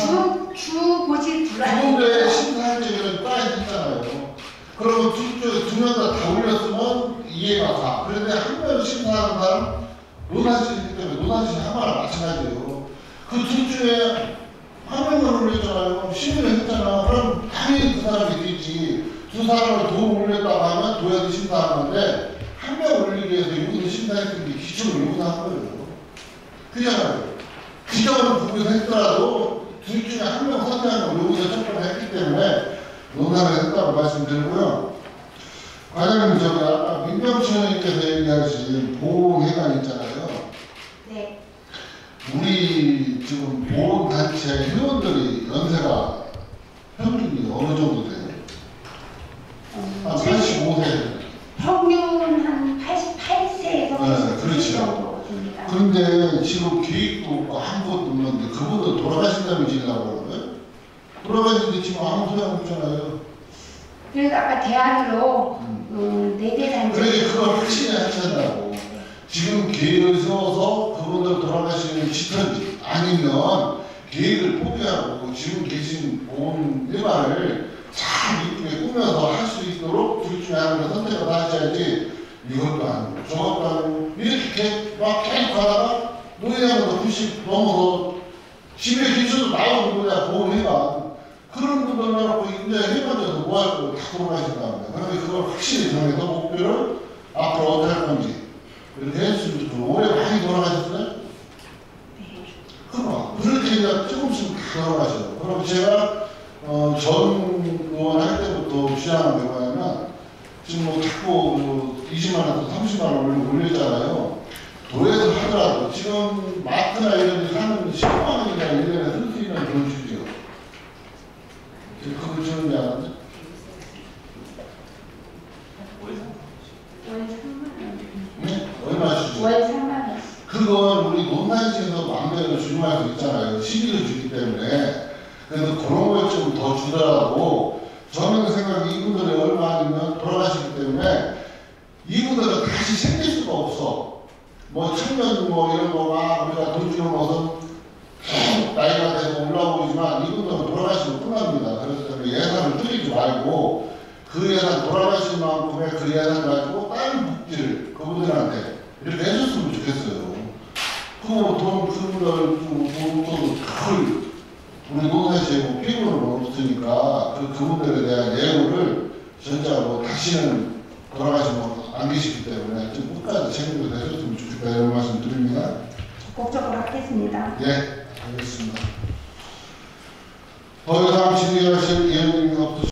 Speaker 2: 주 고시
Speaker 1: 주인데 심사할 적에는 빠져 있잖아요. 그러면 두 명 다 올렸으면 개가 다. 그런데 한 명 심사하는 사람 노사시이기 때문에 노사시 하마랑 마찬가지예요. 그 둘 중에 한 명을 올렸잖아요. 심의를 했잖아. 그럼 당연히 그 사람이 되지. 두 사람을 더 올렸다고 하면 도에서 심사하는 건데 한 명 올리기 위해서 여기서 심사했던 게 기초를 여기서 한 거예요. 그잖아요. 기존을 구분해서 했더라도 둘 중에 한 명 선택하는 걸 여기서 접근을 했기 때문에 논란을 했다고 말씀드리고요. 과장님, 저기 아까 민병천님께서 얘기하신 보호회관 있잖아요.
Speaker 2: 네.
Speaker 1: 우리 지금 보호단체 회원들이 연세가 평균이 어느 정도 돼요? 한 85세.
Speaker 2: 평균 한 88세에서
Speaker 1: 네,
Speaker 2: 90세
Speaker 1: 그렇죠.
Speaker 2: 정도 됩니다.
Speaker 1: 그런데 지금 계획도 없고 아무것도 없는데 그분들 돌아가신다면 지내라고 그러는 거예요? 돌아가시는데 지금 아무 소용 없잖아요.
Speaker 2: 그래서 아까 대안으로 4대 단체.
Speaker 1: 그래, 그걸 확신해 하신다고. 지금 계획을 세워서 그분들 돌아가시는 시든지 아니면 계획을 포기하고 지금 계신 보험 일반을 잘 이쁘게 꾸며서 할 수 있도록 둘 중에 하나를 선택을 하셔야지 이것도 아니고 저것도 아니고 이렇게 막 계속 가다가 노예하면서 90 넘어서 집에 계셔도 나오는 거야 보험회관. 그런 분들 나라고 이제 회관에서 뭐 할 거고 다 돌아가신다는데 그런데 그걸 확실히 정해서 목표를 앞으로 어떻게 할 건지 이렇게 했으면 좋겠고 올해 많이 돌아가셨어요? 그럼 그렇게 그냥 조금씩 다 돌아가셔요. 그럼 제가 전 의원 할 때부터 주장한 경우에는 지금 뭐 자꾸 20만 원에서 30만 원 올렸잖아요. 도에서 하더라도 지금 마트나 이런 데 사는 10만 원이나 1년에 쓸 수 있는 돈 주죠. 그거 주는 게 아닌데?
Speaker 2: 월 3만 원.
Speaker 1: 네? 얼마 주죠?
Speaker 2: 월 3만 원.
Speaker 1: 그건 우리 논산시에서 마음대로 주문할 수 있잖아요. 시비를 주기 때문에. 그래서 그런 걸 좀 더 주더라도 저는 생각이 이분들이 얼마 아니면 돌아가시기 때문에 이분들은 다시 생길 수가 없어. 뭐 청년 뭐 이런 거가 우리가 돈 주는 것은 나이가 되고 올라오지만 이분들은 돌아가시면 끝납니다. 그래서 예산을 줄이지 말고 그 예산 돌아가신 만큼의 그 예산 가지고 다른 복지를 그분들한테 이렇게 해줬으면 좋겠어요. 그분들 돈도 큰 우리 노사시에 뭐 피부는 없으니까 그분들에 대한 예우를 진짜 뭐 다시는 돌아가시면 안 계시기 때문에 좀 끝까지 책임을 내줬으면 좋겠다 이런 말씀 드립니다.
Speaker 2: 적극적으로 하겠습니다.
Speaker 1: 예, 알겠습니다. 더 이상 질의하실